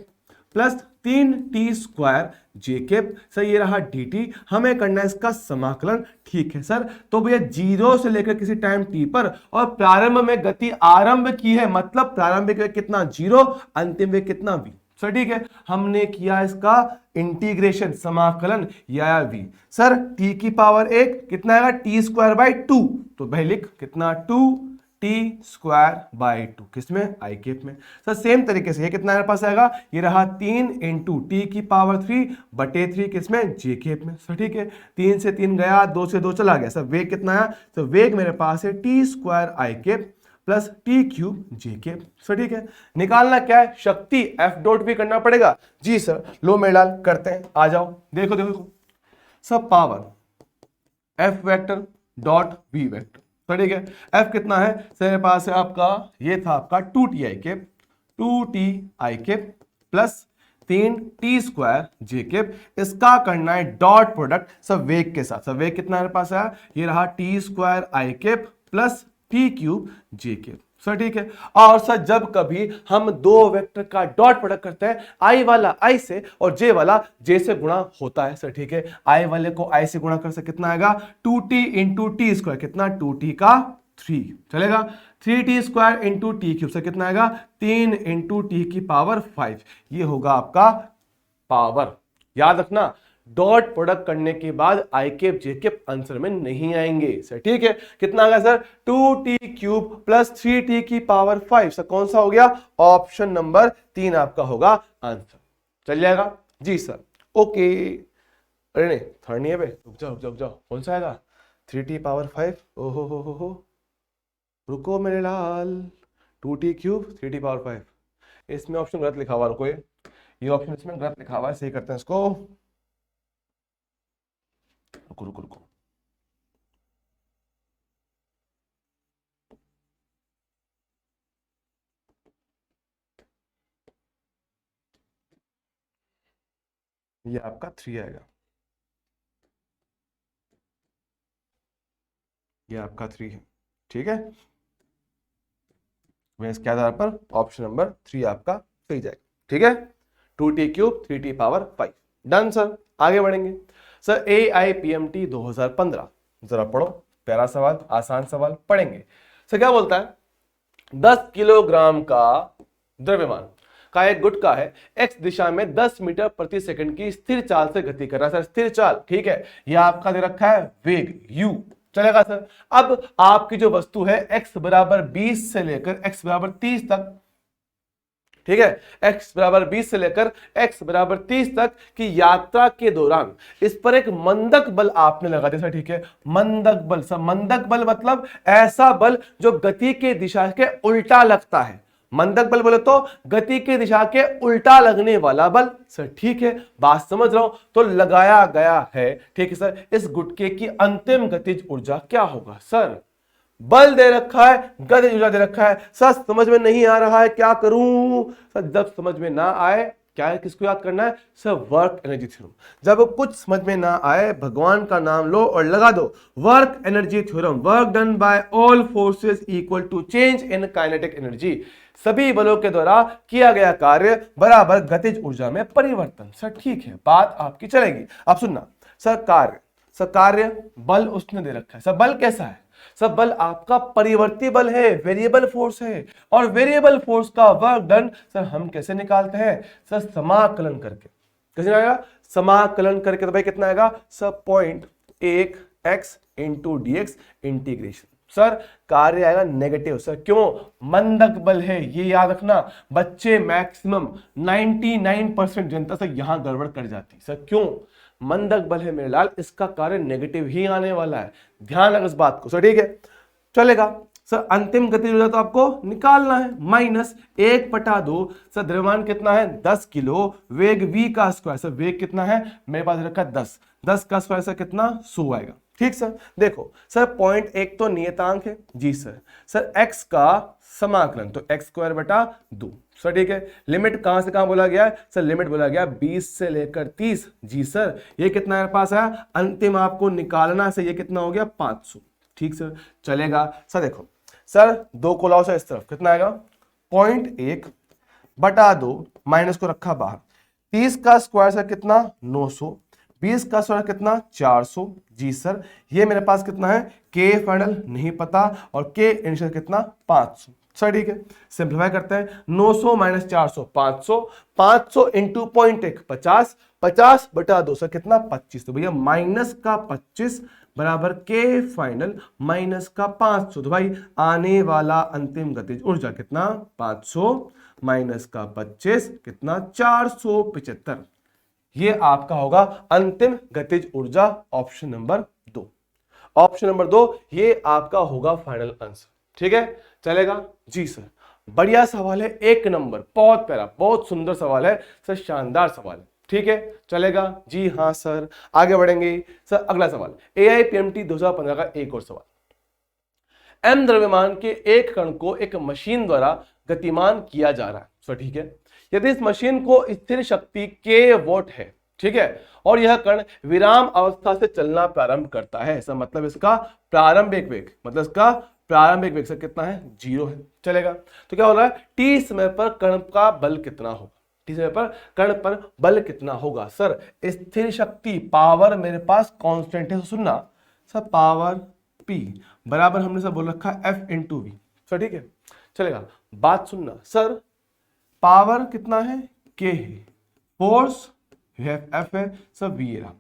plus 3t² J cap. Sir ये रहा dt, हमें करना है इसका समाकलन। ठीक है सर, तो भैया 0 से लेकर किसी टाइम t पर, और प्रारंभ में गति आरंभ की है, मतलब प्रारंभिक वेग कितना 0, अंतिम वेग कितना v। सर ठीक है, हमने किया इसका इंटीग्रेशन, समाकलन, या v। सर t की पावर 1 कितना आएगा, t²/2, तो भाई लिख कितना 2t²/2, किसमें, आई कैप में। सर सेम तरीके से ये कितना मेरे पास आएगा, ये रहा 3 इंटू t⁻3/3, किसमें, जे कैप में। सर ठीक है, 3 से 3 गया, 2 से 2 चला गया। सर वेग कितना आया, तो वेग मेरे पास है t² आई कैप प्लस t³ जे कैप। सर ठीक है, निकालना क्या है, शक्ति F डॉट भी करना पड़ेगा। जी सर, लो मेरे लाल करते हैं, आ जाओ, देखो देखो सब power F vector dot V vector. तो ठीक है, F कितना है सर, मेरे पास है आपका, ये था आपका 2t आई कैप, 2t आई कैप प्लस 3t² जे कैप। इसका करना है डॉट प्रोडक्ट सब वेग के साथ। सब वेग कितना मेरे पास है, ये रहा t² आई कैप प्लस t³ जे कैप। सर ठीक है, और सर जब कभी हम दो वेक्टर का डॉट प्रोडक्ट करते हैं, आई वाला आई से और जे वाला जे से गुणा होता है। सर ठीक है, आई वाले को आई से गुणा कर से कितना आएगा, 2t इंटू t², कितना 2t का 3 चलेगा, 3t² इंटू t³ से कितना आएगा, 3 इंटू t की पावर 5। ये होगा आपका पावर। याद रखना, डॉट प्रोडक्ट करने के बाद आई कैप जे कैप आंसर में नहीं आएंगे। सर ठीक है, कितना आ गया सर, 2t³ प्लस 3t की पावर 5। सर कौन सा हो गया, ऑप्शन नंबर 3 आपका होगा आंसर। चल जाएगा जी सर, ओके। अरे नहीं, थर्ड नहीं है बे, रुक जाओ रुक जाओ रुक जाओ, कौन सा आएगा, 3t⁻5। ओहो हो, रुको मेरे लाल, 2t³ 3t⁻5, इसमें ऑप्शन गलत लिखा हुआ, रुको, ये ऑप्शन इसमें गलत लिखा हुआ है, सही करते हैं इसको। रुको रुको रुको, ये आपका 3 आएगा, ये आपका 3 है। ठीक है, मैं इसके आधार पर ऑप्शन नंबर 3 आपका सही जाएगा। ठीक है, 2t³ 3t⁻5। डन सर, आगे बढ़ेंगे। सर AIPMT 2015, जरा पढ़ो, प्यारा सवाल, आसान सवाल पढ़ेंगे। सर क्या बोलता है, 10 किलोग्राम का द्रव्यमान का एक गुटका है, x दिशा में 10 मीटर प्रति सेकंड की स्थिर चाल से गति कर रहा है। सर स्थिर चाल, ठीक है, यह आपका दे रखा है वेग u, चलेगा सर। अब आपकी जो वस्तु है x बराबर 20 से लेकर x बराबर 30 तक, ठीक है, x बराबर 20 से लेकर x बराबर 30 तक की यात्रा के दौरान इस पर एक मंदक बल आपने लगा दिया। ठीक है, मंदक बल, सब मंदक बल मतलब ऐसा बल जो गति के दिशा के उल्टा लगता है। मंदक बल बोले तो गति की दिशा के उल्टा लगने वाला बल। सर ठीक है, बात समझ रहा हूं, तो लगाया गया है। ठीक है सर, इस गुटके की अंतिम गतिज ऊर्जा क्या होगा। सर बल दे रखा है, गतिज ऊर्जा दे रखा है। सर समझ में नहीं आ रहा है, क्या करूं। सर जब समझ में ना आए, क्या है, किसको याद करना है, सर वर्क एनर्जी थ्योरम। जब कुछ समझ में ना आए, भगवान का नाम लो और लगा दो work energy theorem. Work done by all forces equal to change in kinetic energy. सभी बलों के द्वारा किया गया कार्य बराबर गतिज ऊर्जा में परिवर्तन। सर ठीक है, बात आपकी चलेगी। अब सुनना, सर कार्य बल उसने दे रखा है। सर बल कैसा है, सब बल आपका परिवर्ती बल है, वेरिएबल फोर्स है। और वेरिएबल फोर्स का वर्क डन सर हम कैसे निकालते हैं, सर समाकलन करके। कैसे आएगा, समाकलन करके, तो भाई कितना आएगा sir, 0.1x into dx integration. Sir कार्य आएगा नेगेटिव। सर क्यों, मंदक बल है, ये याद रखना। बच्चे मैक्सिमम 99% जनता से यहां गड़बड़ कर जाती। सर क्यों, मंदक बल है मेरे लाल, इसका कार्य नेगेटिव ही आने वाला है, ध्यान रख इस बात को। सर ठीक है, चलेगा। सर अंतिम गतिज ऊर्जा तो आपको निकालना है, -1/2। सर द्रव्यमान कितना है 10 किलो, वेग v का स्क्वायर। सर वेग कितना है मेरे पास रखा 10 का स्क्वायर सर कितना 100 आएगा। ठीक सर, देखो सर 0.1 तो नियतांक है जी सर। सर x का समाकलन तो x²/2। सर ठीक है, लिमिट कहां से कहां बोला गया है, सर लिमिट बोला गया 20 से लेकर 30। जी सर, ये कितना मेरे पास है, अंतिम आपको निकालना से ये कितना हो गया 500। ठीक सर, चलेगा। सर देखो सर, 2 को लाओ सर इस तरफ, कितना आएगा 0.1/2, माइनस को रखा बाहर, 30 का स्क्वायर सर कितना 900, 20 का स्क्वायर कितना 400। जी सर, ये मेरे पास कितना है के फाइनल नहीं पता और के इनिशियल कितना 500। सर ठीक है, सिंप्लीफाई करते हैं। 900 माइनस 400 500, 500 इंटू 0.1 50, 50 बटा 2 सर कितना 25। तो भैया माइनस का 25 बराबर के फाइनल माइनस का 500। तो भाई आने वाला अंतिम गतिज ऊर्जा कितना 500 माइनस का 25 कितना 475। ये आपका होगा अंतिम गतिज ऊर्जा ऑप्शन नंबर 2। ऑप्शन नंबर 2 ये आपका होगा फाइनल आंसर। ठीक है, चलेगा जी सर, बढ़िया सवाल है, एक नंबर, बहुत प्यारा, बहुत सुंदर सवाल है सर, शानदार सवाल है। ठीक है, चलेगा जी हाँ सर। आगे बढ़ेंगे सर, अगला सवाल AIPMT 2015 का एक और सवाल। एम द्रव्यमान के एक कण को एक मशीन द्वारा गतिमान किया जा रहा है। सर ठीक है, यदि इस मशीन को स्थिर शक्ति के वॉट है, ठीक है, और यह कण विराम अवस्था से चलना प्रारंभ करता है, ऐसा मतलब इसका प्रारंभिक वेग, मतलब इसका प्रारंभिक वेग से कितना है 0 है। चलेगा, तो क्या हो रहा है टी समय पर कण का बल कितना होगा, टी समय पर कण पर बल कितना होगा। सर स्थिर शक्ति पावर मेरे पास कांस्टेंट है, तो सुनना सर पावर P बराबर हमने सब बोल रखा F इंटू वी। सर ठीक है, चलेगा, बात सुनना सर, पावर कितना है K है, फोर्स F है, सर V रहा।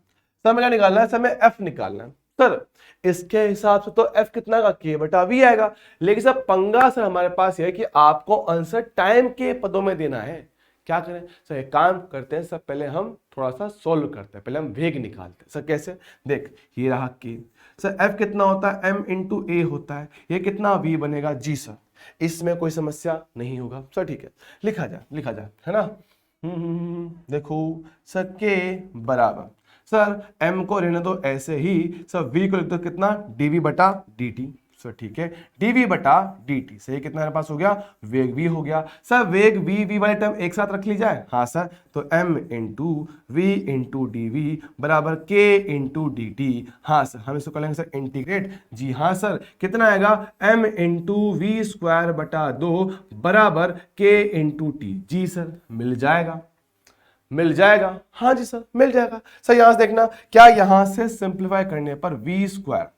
सर मैं क्या निकालना है, सर मैं F निकालना है। सर इसके हिसाब से तो F कितना का K बटा V आएगा, लेकिन सर पंगा सर हमारे पास यह है कि आपको आंसर टाइम के पदों में देना है। क्या करें सर, एक काम करते हैं सर, पहले हम थोड़ा सा सोल्व करते हैं, पहले हम वेग निकालते हैं। सर कैसे, देख ये रहा K, सर F कितना होता है M इंटू A होता है, ये कितना V बनेगा। जी सर, इसमें कोई समस्या नहीं होगा। सर ठीक है, लिखा जाए है ना। देखो सर K बराबर, सर M को रहने दो ऐसे ही, सर V को लिख दो कितना dV बटा dt। सर ठीक है, dV बटा dt से कितना मेरे पास हो गया वेग V हो गया। सर वेग V वाले टर्म एक साथ रख ली जाए, हाँ सर, तो M into V into dV बराबर K इंटू dt। हाँ सर, हम इसको कर लेंगे सर इंटीग्रेट। जी हाँ सर, कितना आएगा M इंटू V स्क्वायर बटा 2 बराबर K इंटू T। जी सर मिल जाएगा, हाँ जी सर मिल जाएगा। सर यहां से देखना, क्या यहां से सिंप्लीफाई करने पर V स्क्वायर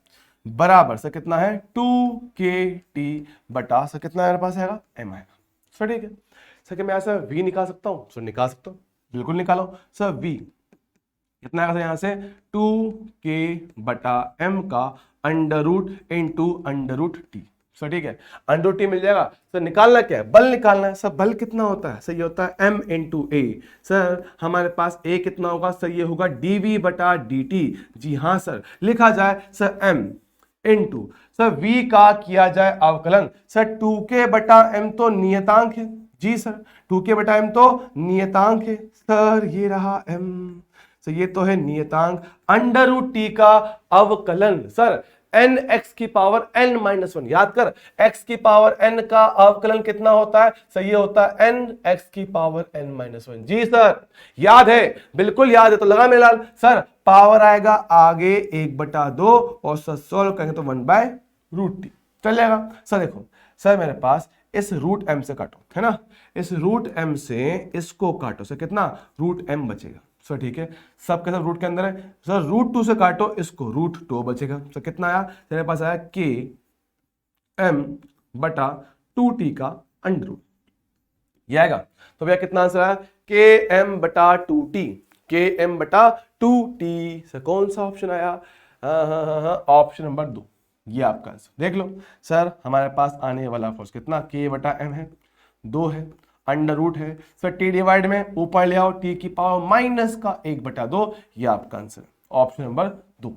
बराबर सर कितना है 2KT बटा सर कितना मेरे पास आएगा M आएगा। सर ठीक है, सर क्या मैं यहां से V निकाल सकता हूं, सर निकाल सकता हूं, बिल्कुल निकालो। सर V कितना आएगा सर यहां से 2K बटा M का under root into under root T। Sir ठीक है, अंडर टी मिल जाएगा। सर निकालना क्या है, बल निकालना है। सर बल कितना होता है, सर ये होता है M इंटू ए। सर हमारे पास A कितना होगा, सर ये होगा dV बटा dt। जी हाँ सर, लिखा जाए sir M into sir V का किया जाए अवकलन। सर 2K बटा M तो नियतांक है। जी सर, 2K बटा M तो नियतांक है। सर ये रहा M, सर ये तो है नियतांक, अंडर रूट टी का अवकलन। सर n x की पावर n माइनस 1, याद कर x की पावर n का अवकलन कितना होता है, सही होता है n x की पावर n माइनस 1। जी सर याद है, बिल्कुल याद है, तो लगा मेरे लाल। सर पावर आएगा आगे 1/2 और सर सोल्व करेंगे तो 1/√t चलेगा। सर देखो सर मेरे पास इस रूट m से काटो, है ना, इस रूट m से इसको काटो, सर कितना रूट m बचेगा। सर ठीक है, सब के सब रूट के अंदर है। सर √2 से काटो इसको, √2 बचेगा। सर कितना आया, मेरे पास आया K M बटा 2T का अंडर रूट, ये आएगा। तो भैया कितना आंसर आया K M बटा 2T, K M बटा 2T। सर कौन सा ऑप्शन आया, हाँ ऑप्शन नंबर 2, ये आपका आंसर। देख लो सर, हमारे पास आने वाला फोर्स कितना K बटा M है, 2 है, अंडर रूट है। सर टी डिवाइड में ऊपर ले आओ, टी की पावर माइनस का 1/2, ये आपका आंसर ऑप्शन नंबर 2।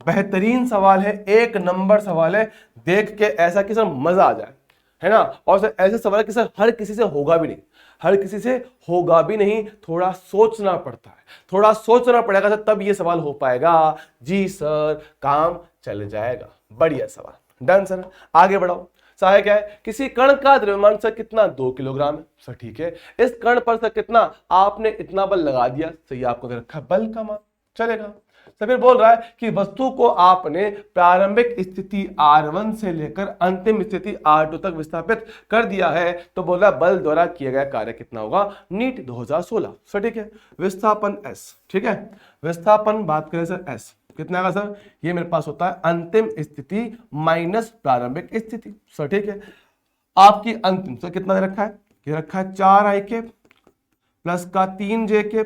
बेहतरीन सवाल है, एक नंबर सवाल है, देख के ऐसा कि सर मजा आ जाए, है ना। और सर ऐसे सवाल है कि सर हर किसी से होगा भी नहीं, हर किसी से होगा भी नहीं, थोड़ा सोचना पड़ता है, थोड़ा सोचना पड़ेगा सर, तब ये सवाल हो पाएगा। जी सर, काम चल जाएगा, बढ़िया सवाल, डन सर। आगे बढ़ाओ, सहायक क्या है, किसी कण का द्रव्यमान सर कितना 2 किलोग्राम है। सर ठीक है, इस कण पर सर कितना आपने इतना बल लगा दिया, सही आपको दे रखा है बल का मान, चलेगा। तो फिर बोल रहा है कि वस्तु को आपने प्रारंभिक स्थिति R1 से लेकर अंतिम स्थिति R2 तक विस्थापित कर दिया है, तो बोल रहा है बल द्वारा किया गया कार्य कितना होगा, नीट 2016। सर ठीक है, विस्थापन S, ठीक है, विस्थापन बात करें सर S कितना आएगा सर, ये मेरे पास होता है अंतिम स्थिति माइनस प्रारंभिक स्थिति। सर ठीक है, आपकी अंतिम सर कितना दे रखा है, ये रखा है 4i के प्लस का 3j के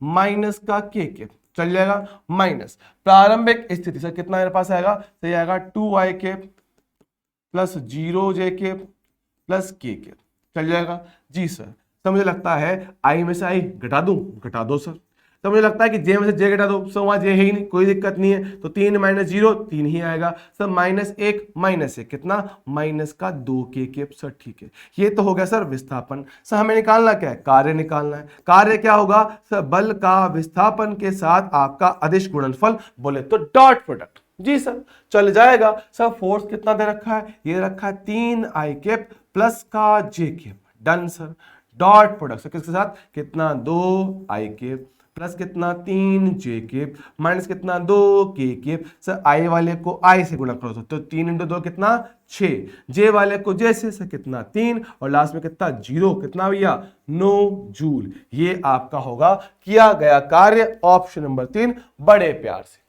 माइनस का k के, चल जाएगा, माइनस प्रारंभिक स्थिति सर कितना मेरे पास आएगा, तो ये आएगा 2i के प्लस 0j के प्लस k के, चल जाएगा जी सर। तो मुझे लगता है i में से i घटा दूं, घटा दो सर। तो मुझे लगता है कि j में से j घटा दो, सो वहां j है ही नहीं, कोई दिक्कत नहीं है, तो 3 माइनस 0 3 ही आएगा सर, -1 -1 कितना, माइनस का 2k के। सर ठीक है, ये तो हो गया सर विस्थापन। सर हमें निकालना क्या है, कार्य निकालना है। कार्य क्या होगा सर, बल का विस्थापन के साथ आपका अदिश गुणनफल, बोले तो डॉट प्रोडक्ट। जी सर चल जाएगा। सर फोर्स कितना दे रखा है, ये रखा है 3i के प्लस का j के, डन सर। डॉट प्रोडक्ट किसके साथ, कितना 2i के प्लस कितना 3j के माइनस कितना 2k के। सर i वाले को i से गुणा करो तो 3 × 2 कितना 6, j वाले को j से सर कितना 3, और लास्ट में कितना 0, कितना भैया 9 जूल। ये आपका होगा किया गया कार्य, ऑप्शन नंबर 3 बड़े प्यार से।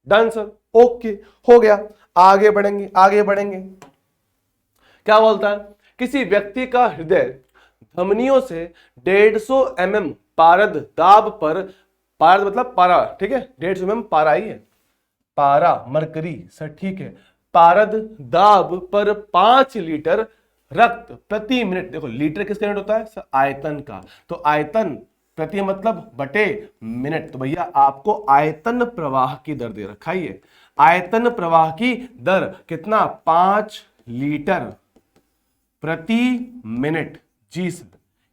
डन सर, ओके हो गया। आगे बढ़ेंगे, आगे बढ़ेंगे। क्या बोलता है, किसी व्यक्ति का हृदय धमनियों से 150 mm पारद दाब पर, पारद मतलब पारा, ठीक है, 150 mm पारा ही है, पारा मरकरी सर ठीक है, पारद दाब पर 5 लीटर रक्त प्रति मिनट। देखो लीटर किसका यूनिट होता है सर, आयतन का, तो आयतन प्रति मतलब बटे मिनट, तो भैया आपको आयतन प्रवाह की दर दे रखा है, आयतन प्रवाह की दर कितना 5 लीटर प्रति मिनट। जी सर,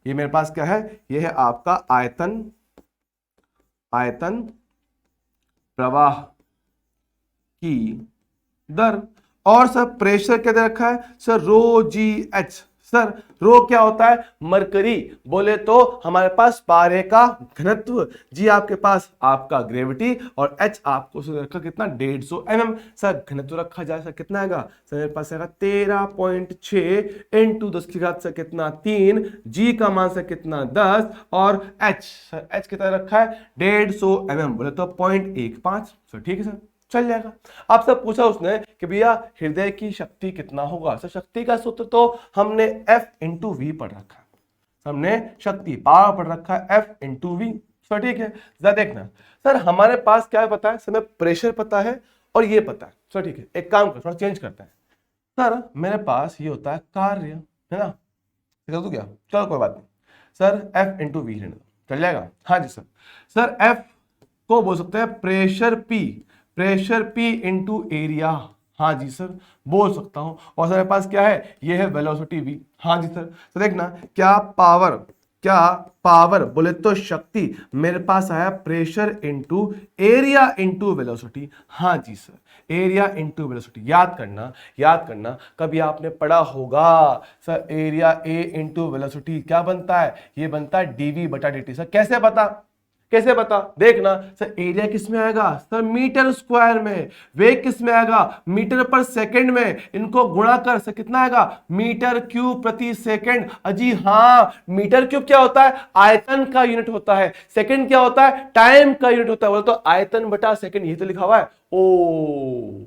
ये मेरे पास क्या है, ये है आपका आयतन प्रवाह की दर। और सर प्रेशर क्या दे रखा है सर, ρgh। सर रो क्या होता है, मरकरी, बोले तो हमारे पास पारे का घनत्व, जी आपके पास आपका ग्रेविटी, और h आपको रखा कितना 150 mm। सर घनत्व रखा जाए सर कितना आएगा सर, मेरे पास आएगा 13.6 × 10⁻³ से कितना 3, g का मान से कितना 10, और h सर h कितना रखा है 150 mm, बोले तो 0.15। सर ठीक है सर, चल जाएगा। आपसे पूछा उसने कि भैया हृदय की शक्ति कितना होगा, सर शक्ति का सूत्र तो हमने F × V पढ़ रखा है, हमने शक्ति पावर पढ़ रखा है F × V। सर ठीक है, जरा देखना सर हमारे पास क्या पता है, समय प्रेशर पता है और ये पता है। सर ठीक है, एक काम कर, थोड़ा चेंज करते हैं। सर मेरे पास ये होता है कार्य, है ना, कर दूं क्या, चलो कोई बात नहीं सर, F × V रहने दो, चल जाएगा। हाँ जी सर, सर F को बोल सकते हैं pressure P, pressure P into area. हाँ जी सर, बोल सकता हूं। और सर मेरे पास क्या है, ये है वेलोसिटी V। हाँ जी सर, तो देखना क्या पावर बोले तो शक्ति, मेरे पास आया pressure into area into velocity. हाँ जी सर, एरिया इंटू वेलोसिटी। याद करना कभी आपने पढ़ा होगा sir, area A into velocity क्या बनता है, ये बनता है dV/dt। सर कैसे बता, देखना सर एरिया किस में आएगा सर, मीटर स्क्वायर में, वेग किस में आएगा मीटर पर सेकंड में, इनको गुणा कर सर कितना आएगा मीटर क्यूब प्रति सेकंड। अजी हाँ, मीटर क्यूब क्या होता है, आयतन का यूनिट होता है, सेकंड क्या होता है, टाइम का यूनिट होता है, बोले तो आयतन बटा सेकंड, यही तो लिखा हुआ है। ओ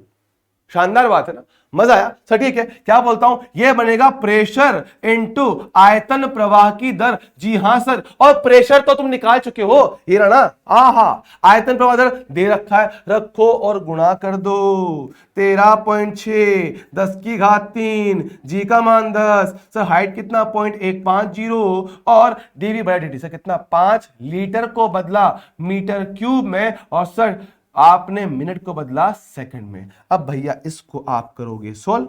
शानदार बात है ना, मजा आया सर। ठीक है, क्या बोलता हूं, यह बनेगा प्रेशर इंटू आयतन प्रवाह की दर। जी हां सर, और प्रेशर तो तुम निकाल चुके हो, ये रहा ना, आहा, आयतन प्रवाह दर दे रखा है, रखो और गुणा कर दो, 13.6 10⁻³ जी का मान 10। सर हाइट कितना 0.150, और dV/dt सर कितना 5 लीटर को बदला मीटर क्यूब में, और सर आपने मिनट को बदला सेकंड में। अब भैया इसको आप करोगे सोल्व,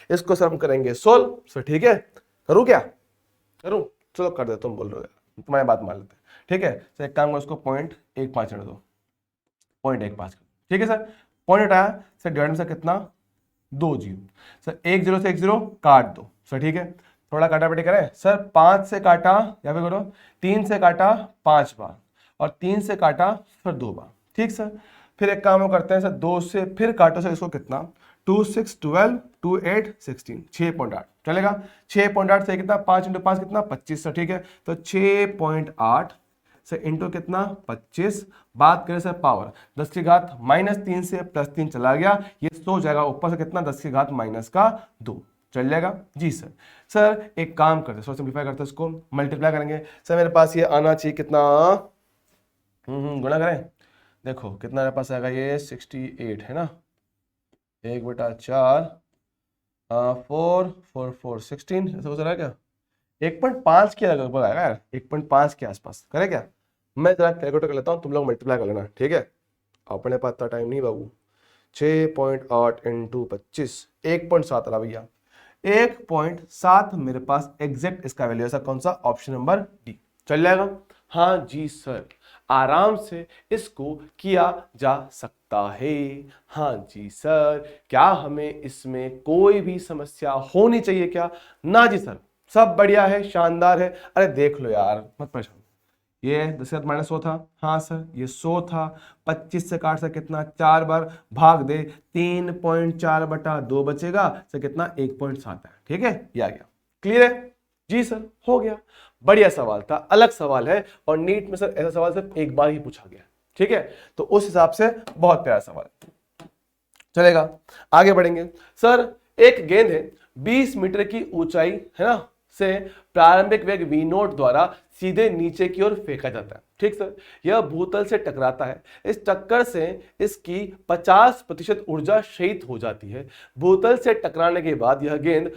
इसको सर हम करेंगे सोल्व। सर ठीक है, करूं क्या, करूं, चलो कर दे, तुम बोल रहे हो, तुम्हारी बात मान लेते हैं। ठीक है सर, एक काम करो, इसको 0.15 रहने दो, 0.15। ठीक है सर, पॉइंट आया सर, डिवाइड में सर कितना 2 जीरो, सर 1 0 से 1 0 काट दो। सर ठीक है, थोड़ा काटापटी करें सर, 5 से काटा या फिर करो 3 से काटा 5 बार, और 3 से काटा फिर 2 बार। ठीक सर, फिर एक काम करते हैं सर, 2 से फिर काटो सर इसको, कितना 2 6 12 2 8 16, 6.8 चलेगा। 6.8 से कितना 5 × 5 कितना 25 सर, ठीक है। तो 6.8 से इंटू कितना 25, बात करें सर पावर 10 की घात -3 से +3 चला गया, ये सो जाएगा ऊपर से कितना 10 की घात -2 चल जाएगा जी सर। सर एक काम करते हैं, सिंप्लीफाई करते हैं, इसको मल्टीप्लाई करेंगे सर, मेरे पास ये आना चाहिए कितना, गुणा करें, देखो कितना मेरे पास आएगा, ये 68 है ना, 1/4 4 4 4 16 ऐसा कुछ रहा क्या, 1.5 के लगभग आएगा यार, 1.5 के आसपास करे क्या। मैं जरा कैलकुलेटर कर लेता हूँ, तुम लोग मल्टीप्लाई कर लेना, ठीक है। अपने पास इतना टाइम नहीं बाबू। 6.8 × 25 1.7 रहा भैया, 1.7 मेरे पास एग्जैक्ट इसका वैल्यू है सर, कौन सा, ऑप्शन नंबर डी चल जाएगा। हाँ जी सर, आराम से इसको किया जा सकता है। हाँ जी सर, क्या हमें इसमें कोई भी समस्या होनी चाहिए क्या, ना जी सर, सब बढ़िया है, शानदार है। अरे देख लो यार, मत परेशान, ये 10 -100 था, हाँ सर ये 100 था, 25 से काट सर कितना 4 बार भाग दे, 3.4/2 बचेगा सर, कितना 1.7 है, ठीक है, ये आ गया, क्लियर है जी सर, हो गया। बढ़िया सवाल था, अलग सवाल है, और नीट में सर ऐसा सवाल सिर्फ एक बार ही पूछा गया, ठीक है, तो उस हिसाब से बहुत प्यारा सवाल चलेगा। आगे बढ़ेंगे सर, एक गेंद है 20 मीटर की ऊंचाई है ना से प्रारंभिक वेग v0 द्वारा सीधे नीचे की ओर फेंका जाता है, ठीक सर। यह भूतल से टकराता है, इस टक्कर से इसकी 50% ऊर्जा शहीद हो जाती है। भूतल से टकराने के बाद यह गेंद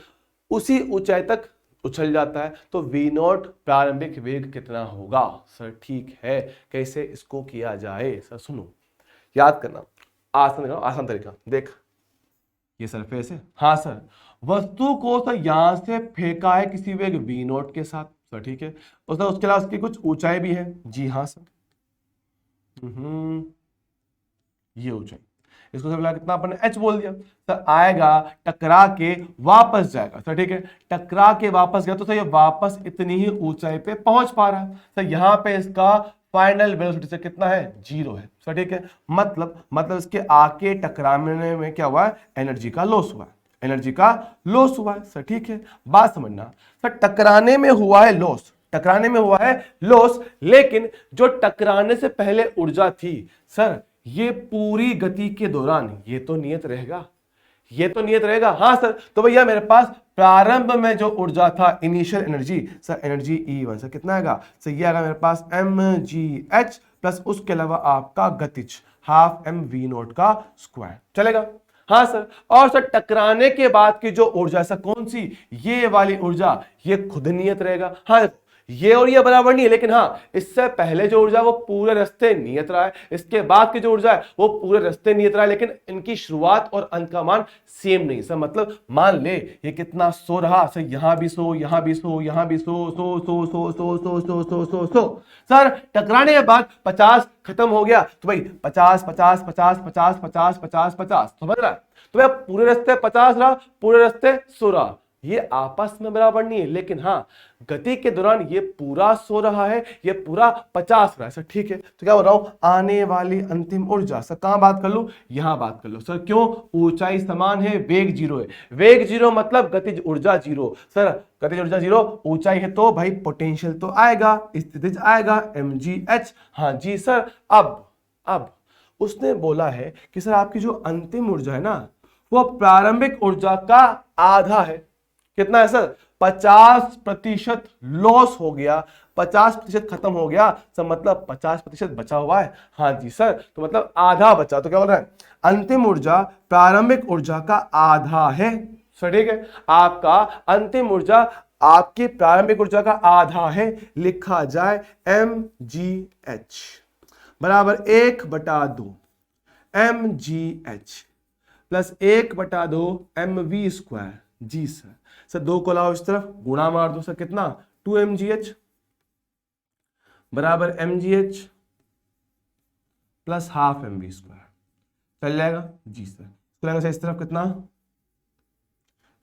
उसी ऊंचाई तक उछल जाता है, तो v0 प्रारंभिक वेग कितना होगा सर, ठीक है। कैसे इसको किया जाए सर, सुनो याद करना, आसान तरीका देख, ये सरफेस है, हाँ सर, वस्तु को सर यहां से फेंका है किसी वेग v0 के साथ सर, ठीक है, उसके अलावा उसकी कुछ ऊंचाई भी है, जी हाँ सर, ये ऊंचाई, इसको सर कितना अपन ने h बोल दिया सर, आएगा टकरा के वापस जाएगा सर, ठीक है, टकरा के वापस गया तो सर ये वापस इतनी ही ऊंचाई पे पहुंच पा रहा है सर, यहाँ पे इसका फाइनल वेलोसिटी से कितना है 0 है सर, ठीक है, मतलब इसके आके टकराने में क्या हुआ है, एनर्जी का लॉस हुआ है, एनर्जी का लॉस हुआ है सर, ठीक है। बात समझना सर, टकराने में हुआ है लॉस, टकराने में हुआ है लॉस, लेकिन जो टकराने से पहले ऊर्जा थी सर, ये पूरी गति के दौरान ये तो नियत रहेगा, ये तो नियत रहेगा, हाँ सर। तो भैया मेरे पास प्रारंभ में जो ऊर्जा था, initial energy sir, energy E1 sir कितना आएगा सर, ये आएगा मेरे पास mgh प्लस उसके अलावा आपका गतिज 12mv0 का स्क्वायर चलेगा, हाँ सर। और सर टकराने के बाद की जो ऊर्जा सर कौन सी, ये वाली ऊर्जा, ये खुद नियत रहेगा, हाँ ये और ये बराबर नहीं है, लेकिन हाँ इससे पहले जो ऊर्जा वो पूरे रास्ते नियत रहा है, इसके बाद की जो ऊर्जा है वो पूरे रास्ते नियत रहा है, लेकिन इनकी शुरुआत और अंत का मान सेम नहीं सर। मतलब मान ले ये कितना 100 रहा सर, यहां भी 100, यहां भी 100, यहां भी 100, 100 100 100 100 100 100 100 100 100 सर, टकराने के बाद 50 खत्म हो गया, तो भाई 50 50 50 50 50 50 50 समझ रहा है, तो भाई पूरे रास्ते 50 रहा, पूरे रास्ते 100 रहा, ये आपस में बराबर नहीं है, लेकिन हाँ गति के दौरान ये पूरा 100 रहा है, ये पूरा 50 रहा है सर, ठीक है। तो क्या बोल रहा हूं, आने वाली अंतिम ऊर्जा सर, कहां बात कर लूं, यहां बात कर लो सर, क्यों, ऊंचाई समान है, वेग 0 है, वेग 0 मतलब गतिज ऊर्जा 0 सर, गतिज ऊर्जा 0, ऊंचाई है तो भाई पोटेंशियल तो आएगा, स्थितिज आएगा mgh, हाँ जी सर। अब उसने बोला है कि सर आपकी जो अंतिम ऊर्जा है ना, वो प्रारंभिक ऊर्जा का आधा है, कितना है सर, 50% लॉस हो गया, 50% खत्म हो गया सर, मतलब 50% बचा हुआ है, हाँ जी सर, तो मतलब आधा बचा, तो क्या बोल रहा है, अंतिम ऊर्जा प्रारंभिक ऊर्जा का आधा है सर, ठीक है, आपका अंतिम ऊर्जा आपकी प्रारंभिक ऊर्जा का आधा है, लिखा जाए mgh बराबर 1/2 mgh प्लस 1/2 mv स्क्वायर, जी सर। सर 2 को लाओ इस तरफ, गुणा मार दो सर, कितना 2 mgh बराबर mgh प्लस 1/2 mv स्क्वायर चल जाएगा, जी सर। तो इस तरफ कितना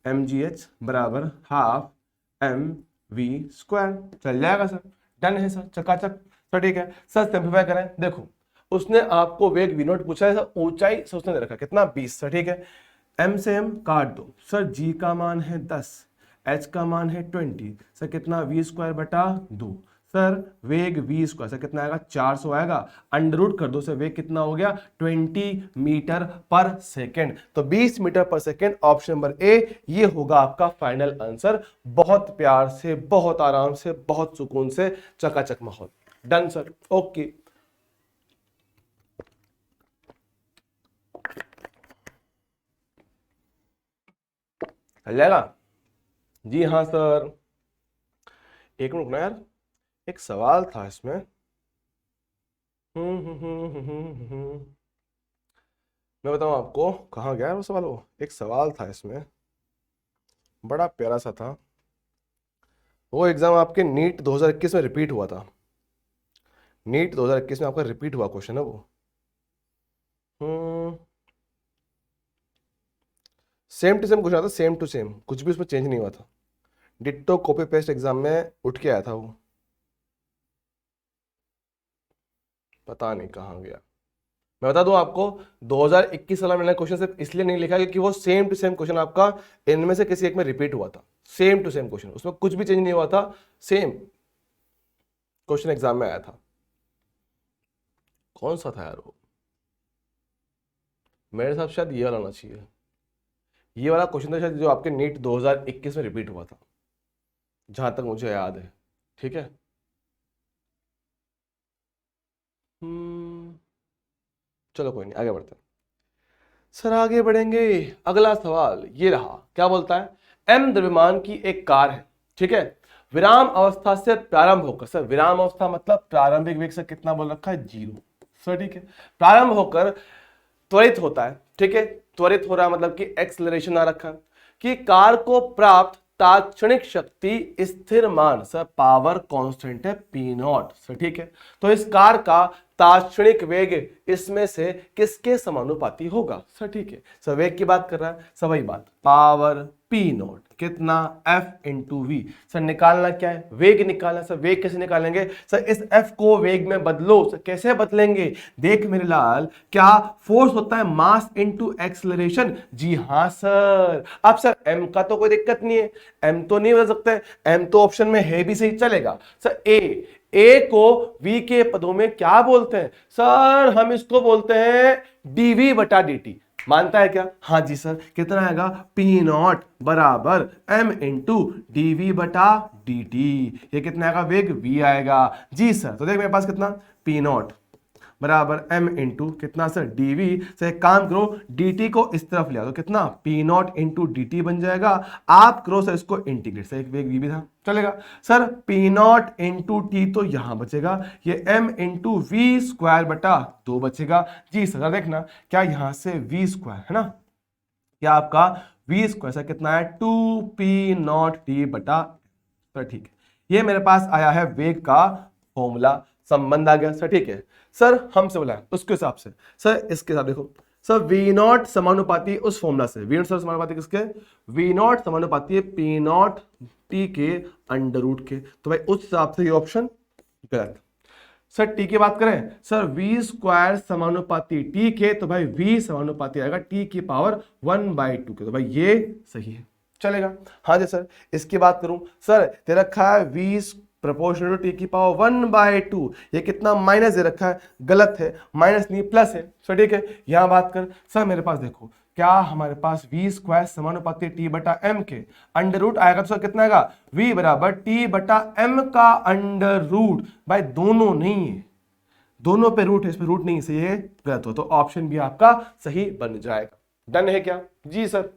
mgh बराबर 1/2 mv स्क्वायर चल जाएगा सर, डन है सर, चकाचक सर, ठीक है सर। सिंप्लीफाई करें, देखो उसने आपको वेग v0 पूछा है, ऊंचाई से उसने दे रखा कितना 20 सर ठीक है। m से m काट दो सर, g का मान है 10, h का मान है 20 सर कितना v² बटा 2 सर वेग v² सर कितना आएगा 400 आएगा, अंडर रूट कर दो सर वेग कितना हो गया 20 मीटर पर सेकेंड। तो 20 मीटर पर सेकेंड ऑप्शन नंबर ए ये होगा आपका फाइनल आंसर। बहुत प्यार से, बहुत आराम से, बहुत सुकून से, चकाचक माहौल। Done sir, okay. चल जाएगा जी हाँ सर। एक मिनट ना यार, एक सवाल था इसमें। मैं बताऊं आपको कहाँ गया है वो सवाल, वो एक सवाल था इसमें बड़ा प्यारा सा था। वो एग्जाम आपके नीट 2021 में रिपीट हुआ था। नीट 2021 में आपका रिपीट हुआ क्वेश्चन है वो। सेम टू सेम क्वेश्चन आता, सेम टू सेम, कुछ भी उसमें चेंज नहीं हुआ था। डिट्टो कॉपी पेस्ट एग्जाम में उठ के आया था वो, पता नहीं कहाँ गया। मैं बता दूं आपको 2021 वाला मैंने क्वेश्चन सिर्फ इसलिए नहीं लिखा क्योंकि वो सेम टू सेम क्वेश्चन आपका इनमें से किसी एक में रिपीट हुआ था। सेम टू सेम क्वेश्चन, उसमें कुछ भी चेंज नहीं हुआ था, सेम क्वेश्चन एग्जाम में आया था। कौन सा था यार वो, मेरे हिसाब से शायद ये वाला होना चाहिए। ये वाला क्वेश्चन था शायद जो आपके नीट 2021 में रिपीट हुआ था, जहां तक मुझे याद है। ठीक है, चलो कोई नहीं, आगे बढ़ते हैं सर। आगे बढ़ेंगे, अगला सवाल ये रहा, क्या बोलता है, m द्रव्यमान की एक कार है, ठीक है, विराम अवस्था से प्रारंभ होकर, सर विराम अवस्था मतलब प्रारंभिक वेग से कितना बोल रखा है 0 सर ठीक है, प्रारंभ होकर त्वरित होता है, ठीक है, त्वरित हो रहा है मतलब कि एक्सेलरेशन आ रखा है, कि कार को प्राप्त तात्क्षणिक शक्ति स्थिर मान, सर पावर कांस्टेंट है p0 सर ठीक है। तो इस कार का तात्क्षणिक वेग इसमें से किसके समानुपाती होगा सर ठीक है। सर वेग की बात कर रहा है, सब वही बात, पावर p0 कितना f इंटू वी। सर निकालना क्या है, वेग निकालना। सर वेग कैसे निकालेंगे, सर इस f को वेग में बदलो। सर कैसे बदलेंगे, देख मेरे लाल, क्या फोर्स होता है मास इंटू एक्सेलरेशन, जी हाँ सर। अब सर m का तो कोई दिक्कत नहीं है, m तो नहीं बदल सकते, m तो ऑप्शन में है भी, सही चलेगा। सर a को v के पदों में क्या बोलते हैं, सर हम इसको बोलते हैं dv बटा dt। मानता है क्या, हाँ जी सर। कितना आएगा p0 बराबर m इंटू डी बटा dt। ये कितना आएगा, वेग v आएगा जी सर। तो देख मेरे पास कितना p0 बराबर m इंटू कितना सर dv। से एक काम करो, dt को इस तरफ ले आओ तो कितना p0 इंटू dt बन जाएगा। आप करो सर इसको इंटीग्रेट, सर एक वेग v भी था, चलेगा सर। p0 इंटू t तो यहां बचेगा, ये m इंटू v² बटा 2 बचेगा जी सर। देखना क्या यहां से v² है ना, क्या आपका v² सर कितना है 2p0 t बटा, सर ठीक है। ये मेरे पास आया है वेग का फॉर्मूला, संबंध आ गया सर ठीक है। सर हमसे बोला है उसके हिसाब से, सर इसके हिसाब देखो सर v0 समानुपाती उस फॉर्मूला से, v0 सर समानुपाती किसके, v0 समानुपाती है p0 t के अंडर रूट के। तो भाई उस हिसाब से ये ऑप्शन गलत। सर t की बात करें, सर v² समानुपाती t के, तो भाई v समानुपाती आएगा t की पावर 1/2 के, तो भाई ये सही है, चलेगा। हाँ जी सर। इसकी बात करूं, सर दे रखा है v प्रोपोर्शनल टू t की पावर 1/2, ये कितना माइनस दे रखा है, गलत है, माइनस नहीं प्लस है सर ठीक है। यहां बात कर सर, मेरे पास देखो क्या हमारे पास v² समानुपाती t बटा m के अंडर रूट आएगा, तो सर कितना आएगा v बराबर t बटा m का अंडर रूट। भाई दोनों नहीं है, दोनों पे रूट है, इस पे रूट नहीं है, ये गलत हो, तो ऑप्शन भी आपका सही बन जाएगा। डन है क्या जी सर।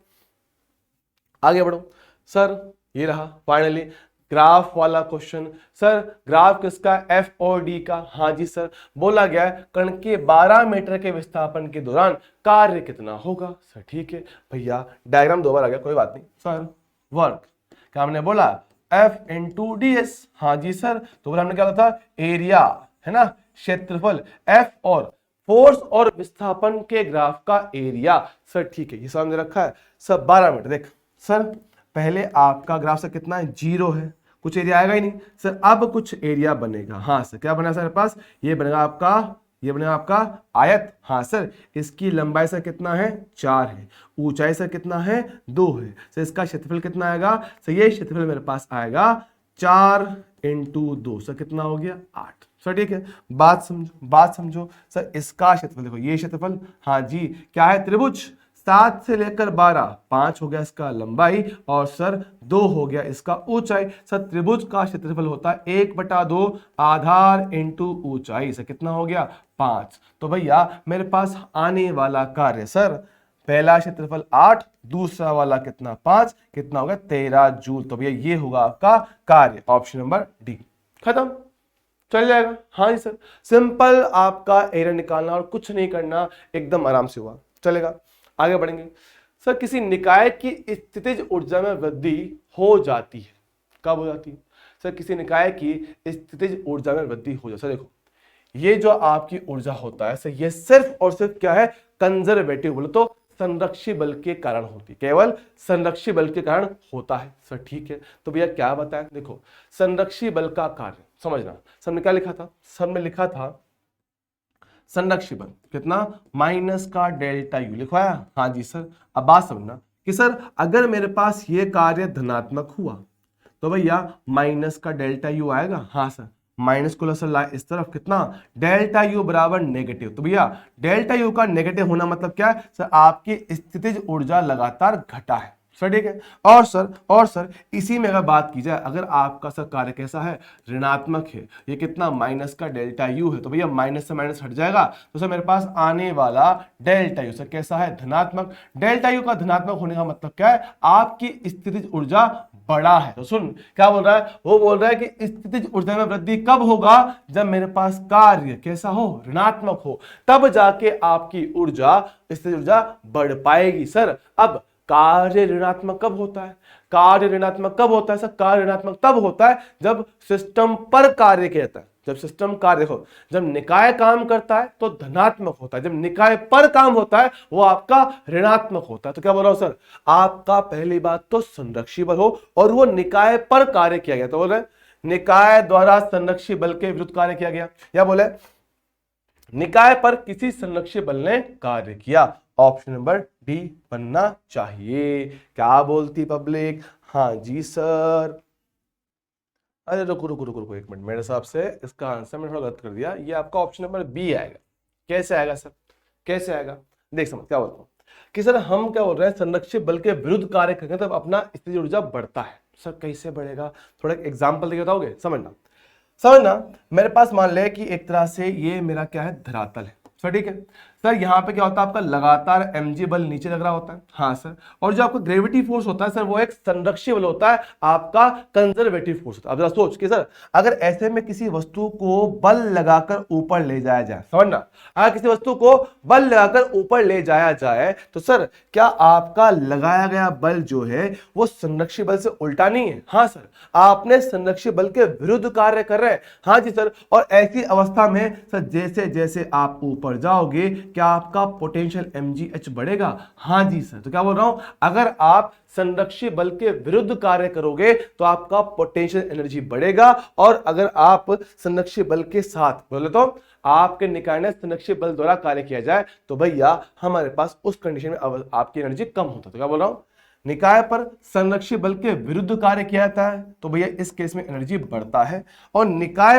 आगे बढ़ो सर, ये रहा फाइनली ग्राफ वाला क्वेश्चन। सर ग्राफ किसका, एफ और डी का, हाँ जी सर। बोला गया है कण के 12 मीटर के विस्थापन के दौरान कार्य कितना होगा, सर ठीक है भैया। डायग्राम 2 बार आ गया, कोई बात नहीं सर। वर्क क्या हमने बोला, एफ इंटू डी एस, हाँ जी सर। तो बोला हमने क्या था, एरिया है ना, क्षेत्रफल, एफ और फोर्स और विस्थापन के ग्राफ का एरिया, सर ठीक है। ये सामने रखा है सर 12 मीटर। देख सर पहले आपका ग्राफ सर कितना है 0 है, कुछ एरिया आएगा ही नहीं सर। अब कुछ एरिया बनेगा, हाँ सर क्या बना सर पास, ये बनेगा आपका ये बनेगा आपका आयत। हाँ सर, इसकी लंबाई से कितना है 4 है, ऊंचाई से कितना है 2 है, सर इसका क्षेत्रफल कितना आएगा, सर ये क्षेत्रफल मेरे पास आएगा 4 इंटू 2, सर कितना हो गया 8। सर ठीक है, बात समझो सर, इसका क्षेत्रफल देखो, ये क्षेत्रफल, हाँ जी क्या है त्रिभुज, 7 से लेकर 12, 5 हो गया इसका लंबाई और सर 2 हो गया इसका ऊंचाई। सर त्रिभुज का क्षेत्रफल होता है 1/2 आधार इंटू ऊंचाई, सर कितना हो गया 5। तो भैया मेरे पास आने वाला कार्य सर, पहला क्षेत्रफल 8, दूसरा वाला कितना 5, कितना होगा 13 जूल। तो भैया ये होगा आपका कार्य, ऑप्शन नंबर डी। खत्म, चल जाएगा। हाँ जी सर, सिंपल आपका एरिया निकालना और कुछ नहीं करना, एकदम आराम से हुआ, चलेगा। आगे बढ़ेंगे सर, किसी निकाय की स्थितिज ऊर्जा में वृद्धि हो जाती है, कब हो जाती है सर, किसी निकाय की स्थितिज ऊर्जा में वृद्धि हो जाती है। देखो ये जो आपकी ऊर्जा होता है सर, ये सिर्फ और सिर्फ क्या है, कंजर्वेटिव बोले तो संरक्षी बल के कारण होती है, केवल संरक्षी बल के कारण होता है सर। ठीक है, तो भैया क्या बताएं, देखो संरक्षी बल का कार्य समझना, सबने क्या लिखा था, सबने लिखा था संरक्षी बल कितना माइनस का डेल्टा यू लिखवाया। हाँ जी सर, अब बात समझना कि सर अगर मेरे पास ये कार्य धनात्मक हुआ तो भैया माइनस का डेल्टा यू आएगा। हाँ सर, माइनस को सर ला इस तरफ, कितना डेल्टा यू बराबर नेगेटिव। तो भैया डेल्टा यू का नेगेटिव होना मतलब क्या है सर, आपकी स्थितिज ऊर्जा लगातार घटा है सर। ठीक है, और सर इसी में अगर बात की जाए, अगर आपका सर कार्य कैसा है, ऋणात्मक है, ये कितना माइनस का डेल्टा यू है, तो भैया माइनस से माइनस हट जाएगा, तो सर मेरे पास आने वाला डेल्टा यू सर कैसा है, धनात्मक। डेल्टा यू का धनात्मक होने का मतलब क्या है, आपकी स्थितिज ऊर्जा बड़ा है। तो सुन क्या बोल रहा है, वो बोल रहा है कि स्थितिज ऊर्जा में वृद्धि कब होगा, जब मेरे पास कार्य कैसा हो, ऋणात्मक हो, तब जाके आपकी ऊर्जा स्थितिज ऊर्जा बढ़ पाएगी। सर अब कार्य ऋणात्मक कब होता है, कार्य ऋणात्मक कब होता है सर, कार्य ऋणात्मक तब होता है जब सिस्टम पर कार्य कहता है, जब सिस्टम कार्य देखो, जब निकाय काम करता है तो धनात्मक होता है, जब निकाय पर काम होता है वो आपका ऋणात्मक होता है। तो क्या बोल रहा हूं सर, आपका पहली बात तो संरक्षी बल हो और वो निकाय पर कार्य किया गया, तो बोल रहे निकाय द्वारा संरक्षी बल के विरुद्ध कार्य किया गया, या बोले निकाय पर किसी संरक्षी बल ने कार्य किया। ऑप्शन नंबर डी बनना चाहिए। क्या बोलती पब्लिक, हाँ जी सर। अरे रुको एक मिनट, मेरे हिसाब से इसका आंसर मैंने थोड़ा गलत कर दिया, ये आपका ऑप्शन नंबर बी आएगा। कैसे आएगा सर, कैसे आएगा, देख समझ क्या बोलता हूँ कि सर हम क्या बोल रहे हैं, संरक्षित बल के विरुद्ध कार्य करेंगे तब अपना स्थितिज ऊर्जा बढ़ता है। सर कैसे बढ़ेगा, थोड़ा एग्जाम्पल देके बताओगे, समझना मेरे पास मान ले कि एक तरह से ये मेरा क्या है, धरातल है सर। ठीक है सर, यहाँ पे क्या होता है, आपका लगातार mg बल नीचे लग रहा होता है। हाँ सर, और जो आपका ग्रेविटी फोर्स होता है सर, वो एक संरक्षी बल होता है, आपका कंजर्वेटिव फोर्स होता है। अब जरा सोच कि सर अगर ऐसे में किसी वस्तु को बल लगाकर ऊपर ले जाया जाए, समझना, अगर किसी वस्तु को बल लगाकर ऊपर ले जाया जाए तो सर क्या आपका लगाया गया बल जो है वो संरक्षी बल से उल्टा नहीं है। हाँ सर, आपने संरक्षी बल के विरुद्ध कार्य कर रहे हैं। हाँ जी सर, और ऐसी अवस्था में सर जैसे जैसे आप ऊपर जाओगे क्या आपका पोटेंशियल mgh बढ़ेगा। हाँ जी सर, तो क्या बोल रहा हूं, अगर आप संरक्षी बल के विरुद्ध कार्य करोगे तो आपका पोटेंशियल एनर्जी बढ़ेगा, और अगर आप संरक्षी बल के साथ बोले तो आपके निकाय ने संरक्षी बल द्वारा कार्य किया जाए तो भैया हमारे पास उस कंडीशन में आपकी एनर्जी कम होता है। तो क्या बोल रहा हूं, निकाय पर संरक्षी बल के विरुद्ध कार्य किया जाता है तो भैया इस केस में एनर्जी बढ़ता है, और निकाय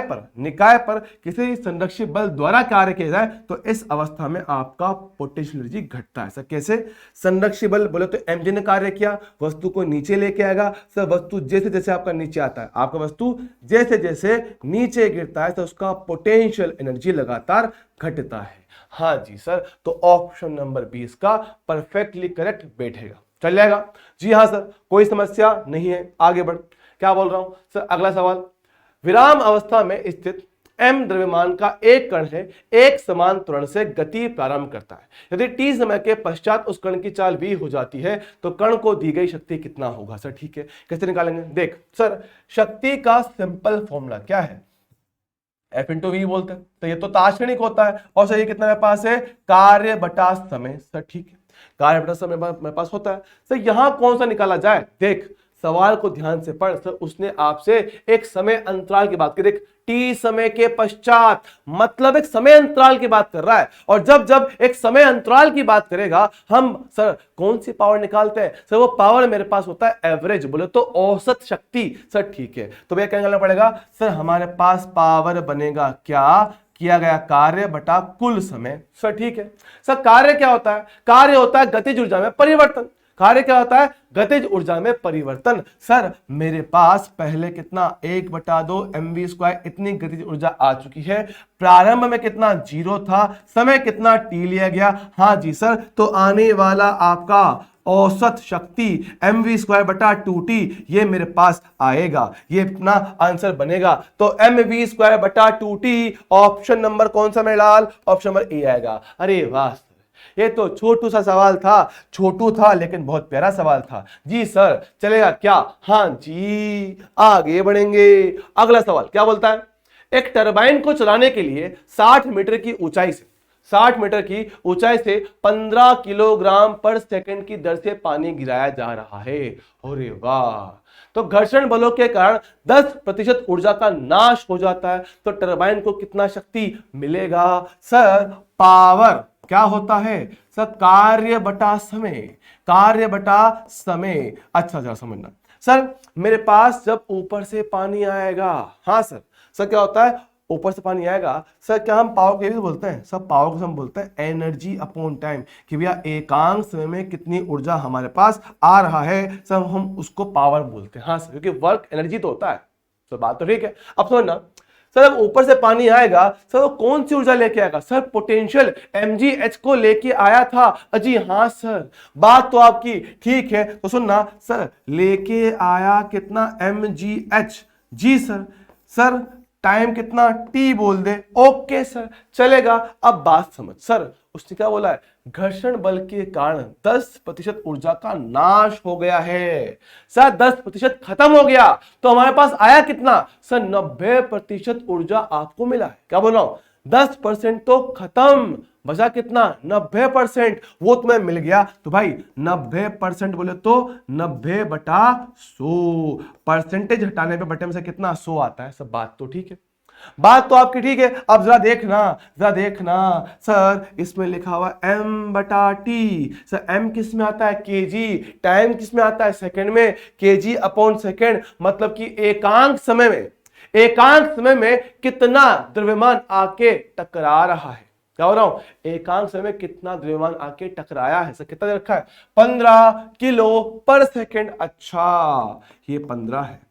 पर किसी संरक्षी बल द्वारा कार्य किया जाए तो इस अवस्था में आपका पोटेंशियल एनर्जी घटता है। सर कैसे, संरक्षी बल बोले तो mg ने कार्य किया, वस्तु को नीचे लेके आएगा सर, वस्तु जैसे जैसे आपका नीचे आता है, आपका वस्तु जैसे जैसे नीचे गिरता है तो उसका पोटेंशियल एनर्जी लगातार घटता है। हाँ जी सर, तो ऑप्शन नंबर 20 का परफेक्टली करेक्ट बैठेगा, चल जाएगा जी। हाँ सर, कोई समस्या नहीं है, आगे बढ़। क्या बोल रहा हूं सर, अगला सवाल, विराम अवस्था में स्थित m द्रव्यमान का एक कण है, एक समान त्वरण से गति प्रारंभ करता है। यदि t समय के पश्चात उस कण की चाल v हो जाती है तो कण को दी गई शक्ति कितना होगा। सर ठीक है, कैसे निकालेंगे, देख सर शक्ति का सिंपल फॉर्मूला क्या है, F इंटू वी बोलते हैं, तो ये तो तात्क्षणिक होता है, और सर ये कितना मेरे पास है, कार्य बटा समय। सर ठीक है, कार्य बटा समय मेरे पास होता है। सर यहां कौन सा निकाला जाए, देख सवाल को ध्यान से पढ़। सर उसने आपसे एक समय अंतराल की बात की, देख टी समय के पश्चात, मतलब एक समय अंतराल की बात कर रहा है। और जब जब एक समय अंतराल की बात करेगा, हम सर कौन सी पावर निकालते हैं? सर वो पावर मेरे पास होता है एवरेज, बोले तो औसत शक्ति। सर ठीक है, तो भैया क्या करना पड़ेगा? सर हमारे पास पावर बनेगा क्या? किया गया कार्य बटा कुल समय। सर ठीक है। सर कार्य क्या होता है? कार्य होता है गतिज ऊर्जा में परिवर्तन। कार्य क्या होता है? गतिज ऊर्जा में परिवर्तन। सर मेरे पास पहले कितना 1/2 mv² इतनी गतिज ऊर्जा आ चुकी है। प्रारंभ में कितना 0 था, समय कितना t लिया गया। हाँ जी सर, तो आने वाला आपका औसत शक्ति mv²/2t ये मेरे पास आएगा, ये अपना आंसर बनेगा। तो mv²/2t ऑप्शन नंबर कौन सा मेरे लाल? ऑप्शन नंबर ए आएगा। अरे वाह, ये तो छोटू सा सवाल था, छोटू था लेकिन बहुत प्यारा सवाल था। जी सर चलेगा क्या? हाँ जी, आगे बढ़ेंगे। अगला सवाल क्या बोलता है? एक टरबाइन को चलाने के लिए 60 मीटर की ऊंचाई से 15 किलोग्राम पर सेकंड की दर से पानी गिराया जा रहा है। अरे वाह, तो घर्षण बलों के कारण 10% ऊर्जा का नाश हो जाता है, तो टरबाइन को कितना शक्ति मिलेगा? सर पावर क्या होता है? सर कार्य बटा समय, कार्य बटा समय। अच्छा जरा समझना सर, मेरे पास जब ऊपर से पानी आएगा, हाँ सर, सर क्या होता है? ऊपर से पानी आएगा। सर क्या हम पावर के भी बोलते हैं? सब पावर को हम बोलते हैं एनर्जी अपॉन टाइम, कि भैया एकांक समय में कितनी ऊर्जा हमारे पास आ रहा है, सर हम उसको पावर बोलते हैं। हाँ सर, क्योंकि वर्क एनर्जी तो होता है। तो बात तो ठीक है। अब समझना सर, जब ऊपर से पानी आएगा सर वो कौन सी ऊर्जा लेके आएगा? सर पोटेंशियल mgh को लेके आया था। अजी हाँ सर, बात तो आपकी ठीक है। तो सुनना सर, लेके आया कितना mgh? जी सर, सर टाइम कितना t बोल दे। ओके सर चलेगा। अब बात समझ। सर उसने क्या बोला है? घर्षण बल के कारण 10% ऊर्जा का नाश हो गया है। सर 10% खत्म हो गया, तो हमारे पास आया कितना? सर 90% ऊर्जा आपको मिला है। क्या बोल रहा हूं? 10% तो खत्म, बचा कितना? 90%, वो तुम्हें मिल गया। तो भाई 90% बोले तो 90/100, परसेंटेज हटाने पे बटे में से कितना? 100 आता है। सब बात तो ठीक है, बात तो आपकी ठीक है। अब जरा देखना, जरा देखना सर, इसमें लिखा हुआ m/t। सर m किस में आता है? केजी। टाइम किस में आता है? सेकंड में। केजी अपॉन सेकंड, मतलब कि एकांक समय में कितना द्रव्यमान आके टकरा रहा है। क्या हो रहा हूं? एकांक समय में कितना द्रव्यमान आके टकराया है। सर कितना दे रखा है? 15 किलो पर सेकंड। अच्छा ये 15 है।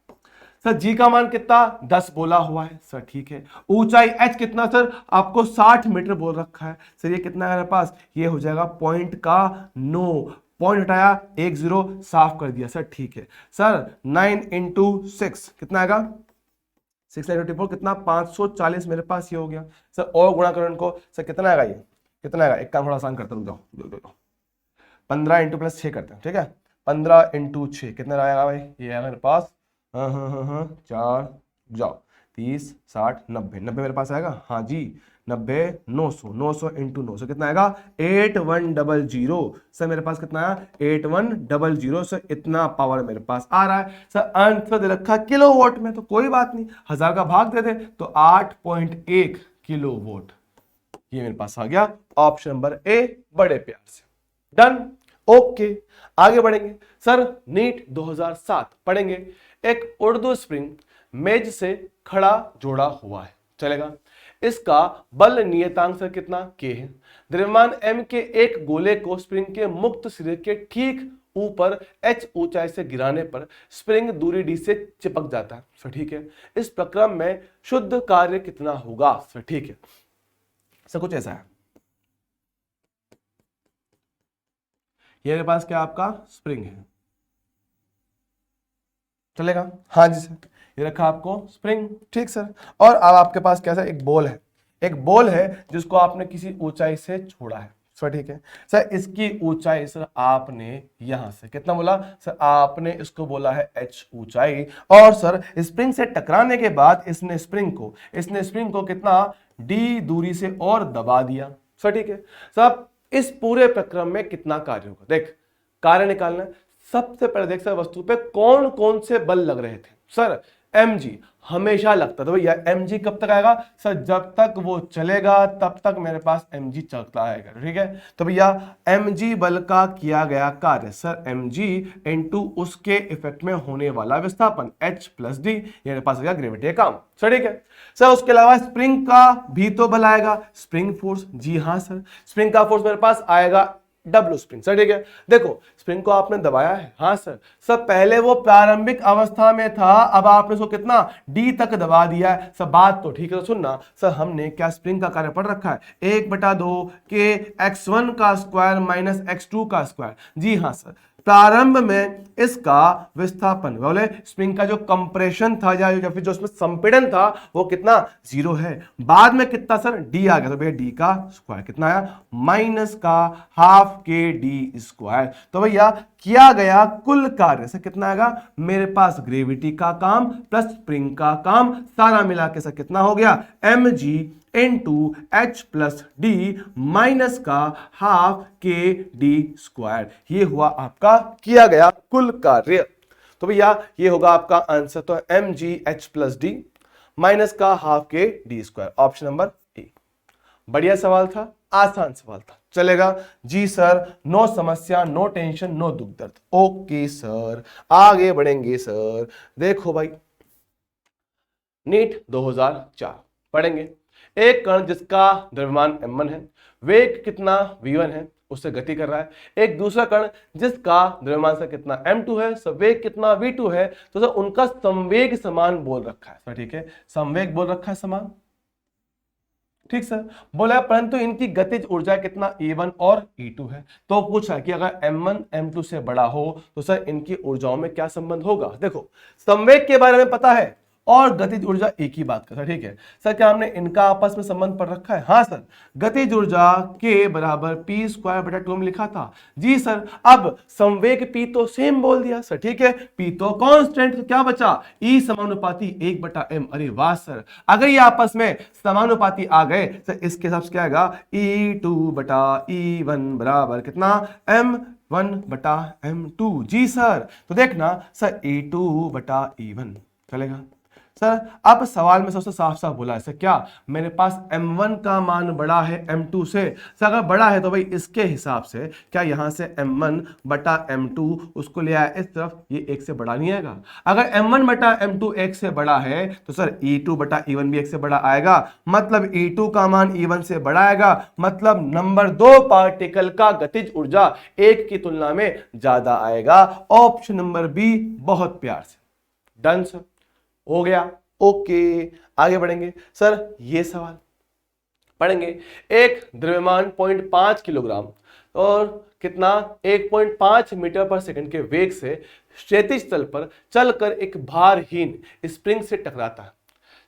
सर जी का मान कितना? 10 बोला हुआ है। सर ठीक है। ऊंचाई h कितना? सर आपको 60 मीटर बोल रखा है। सर ये कितना है मेरे पास? ये हो जाएगा पॉइंट का 9, पॉइंट हटाया 1 0 साफ कर दिया। सर ठीक है। सर 9 × 6 कितना आएगा? 694 कितना? 540 मेरे पास ये हो गया। सर और गुणा करो इनको। सर कितना आएगा? ये कितना आएगा? एक काम थोड़ा आसान करता हूं, जाओ 15 × +6 करते हैं। ठीक है, 15 × 6 कितना आएगा भाई? ये है मेरे पास 4 जाओ 30 60 90 90 मेरे पास आएगा। हाँ जी 90 900 900 × 900 कितना आएगा? 8100। सर मेरे पास कितना आया? 8100। सर इतना पावर मेरे पास आ रहा है। सर आंसर दे रखा किलोवाट में, तो कोई बात नहीं, 1000 का भाग दे दे तो 8.1 किलोवाट ये मेरे पास आ गया। ऑप्शन नंबर ए बड़े प्यार से डन। ओके आगे बढ़ेंगे। सर नीट 2007 पढ़ेंगे। एक उर्दू स्प्रिंग मेज से खड़ा जोड़ा हुआ है, चलेगा। इसका बल नियतांक सर कितना? के है। द्रव्यमान m के एक गोले को स्प्रिंग के मुक्त सिरे के ठीक ऊपर h ऊंचाई से गिराने पर स्प्रिंग दूरी d से चिपक जाता है। सर ठीक है। इस प्रक्रम में शुद्ध कार्य कितना होगा? सर ठीक है। सर कुछ ऐसा है, ये मेरे पास क्या आपका स्प्रिंग है, चलेगा। हाँ जी सर, ये रखा आपको स्प्रिंग, ठीक सर। और अब आपके पास कैसा एक बॉल है, एक बॉल है जिसको आपने किसी ऊंचाई से छोड़ा है। सर ठीक है। सर इसकी ऊंचाई सर आपने यहां से कितना बोला? सर आपने इसको बोला है h ऊंचाई। और सर स्प्रिंग से टकराने के बाद इसने स्प्रिंग को कितना d दूरी से और दबा दिया। सर ठीक है। सर इस पूरे प्रक्रम में कितना कार्य होगा? देख कार्य निकालना है। सबसे पहले देख सर वस्तु पे कौन कौन से बल लग रहे थे। सर mg हमेशा लगता था भैया। mg कब तक आएगा सर, जब तक वो चलेगा तब तक मेरे पास mg चलता आएगा, ठीक है। तो भैया mg बल का किया गया कार्य सर mg इनटू उसके इफेक्ट में होने वाला विस्थापन h प्लस डी, मेरे पास गया ग्रेविटी का काम, सर ठीक है। सर उसके अलावा स्प्रिंग का भी तो बल आएगा, स्प्रिंग फोर्स, जी हाँ सर, स्प्रिंग का फोर्स मेरे पास आएगा डब्ल्यू स्प्रिंग, सर ठीक है। देखो स्प्रिंग को आपने दबाया है, हाँ सर, सर पहले वो प्रारंभिक अवस्था में था, अब आपने उसको कितना डी तक दबा दिया है। सर बात तो ठीक है, तो सुनना सर, हमने क्या स्प्रिंग का कार्य पढ़ रखा है, 1/2 के x1 का स्क्वायर माइनस x2 का स्क्वायर, जी हाँ सर। प्रारंभ में इसका विस्थापन बोले स्प्रिंग का जो कंप्रेशन था या फिर जो उसमें संपीड़न था वो कितना 0 है। बाद में कितना सर डी आ गया, तो भैया डी का स्क्वायर कितना आया माइनस का हाफ के डी स्क्वायर। तो भैया किया गया कुल कार्य से कितना आएगा, मेरे पास ग्रेविटी का काम प्लस स्प्रिंग का काम सारा मिला के सर कितना हो गया mg into H plus D minus का हाफ के डी स्क्वायर। ये हुआ आपका किया गया कुल कार्य। तो भैया ये होगा आपका आंसर, तो mg H plus D minus का हाफ के D square, option number A. बढ़िया सवाल था, आसान सवाल था, चलेगा जी सर, नो समस्या, नो टेंशन, नो दुख दर्द। ओके सर, आगे बढ़ेंगे सर। देखो भाई नीट 2004 पढ़ेंगे। एक कण जिसका द्रव्यमान m1 है, वेग कितना v1 है, उससे गति कर रहा है। एक दूसरा कण जिसका द्रव्यमान से कितना m2 है, वेग कितना v2 है, तो सर उनका संवेग समान बोल रखा है, सर ठीक है, संवेग बोल रखा है समान, ठीक सर बोला, परंतु इनकी गतिज ऊर्जा कितना E1 और E2 है। तो पूछा कि अगर M1 M2 से बड़ा हो तो सर इनकी ऊर्जाओं में क्या संबंध होगा। देखो संवेग के बारे में पता है और गतिज ऊर्जा एक ही बात का, ठीक है सर। क्या हमने इनका आपस में संबंध पढ़ रखा है, हाँ सर, गतिज ऊर्जा के बराबर p स्क्वायर बटा 2 में लिखा था, जी सर। अब संवेग p तो सेम बोल दिया सर, ठीक है, p तो कांस्टेंट, तो क्या बचा E समानुपाती 1/m। अरे वाह सर, अगर ये आपस में समानुपाती आ गए सर, इसके हिसाब से क्या आएगा E2 बटा E1 बराबर कितना m1/m2, जी सर। तो देखना सर E2 बटा E1 चलेगा सर। अब सवाल में सबसे साफ साफ बोला है सर, क्या मेरे पास m1 का मान बड़ा है m2 से, सर अगर बड़ा है तो भाई इसके हिसाब से क्या यहां से m1 बटा m2 उसको ले आया इस तरफ, ये एक से बड़ा नहीं आएगा। अगर m1 बटा m2 एक से बड़ा है तो सर E2 बटा E1 भी एक से बड़ा आएगा, मतलब E2 का मान E1 से बड़ा आएगा, मतलब नंबर 2 पार्टिकल का गतिज ऊर्जा 1 की तुलना में ज्यादा आएगा। ऑप्शन नंबर बी बहुत प्यार से डन सर, हो गया। ओके आगे बढ़ेंगे सर, ये सवाल पढ़ेंगे। एक द्रव्यमान 0.5 किलोग्राम और कितना 1.5 मीटर पर सेकंड के वेग से क्षैतिज तल पर चलकर एक भारहीन स्प्रिंग से टकराता है।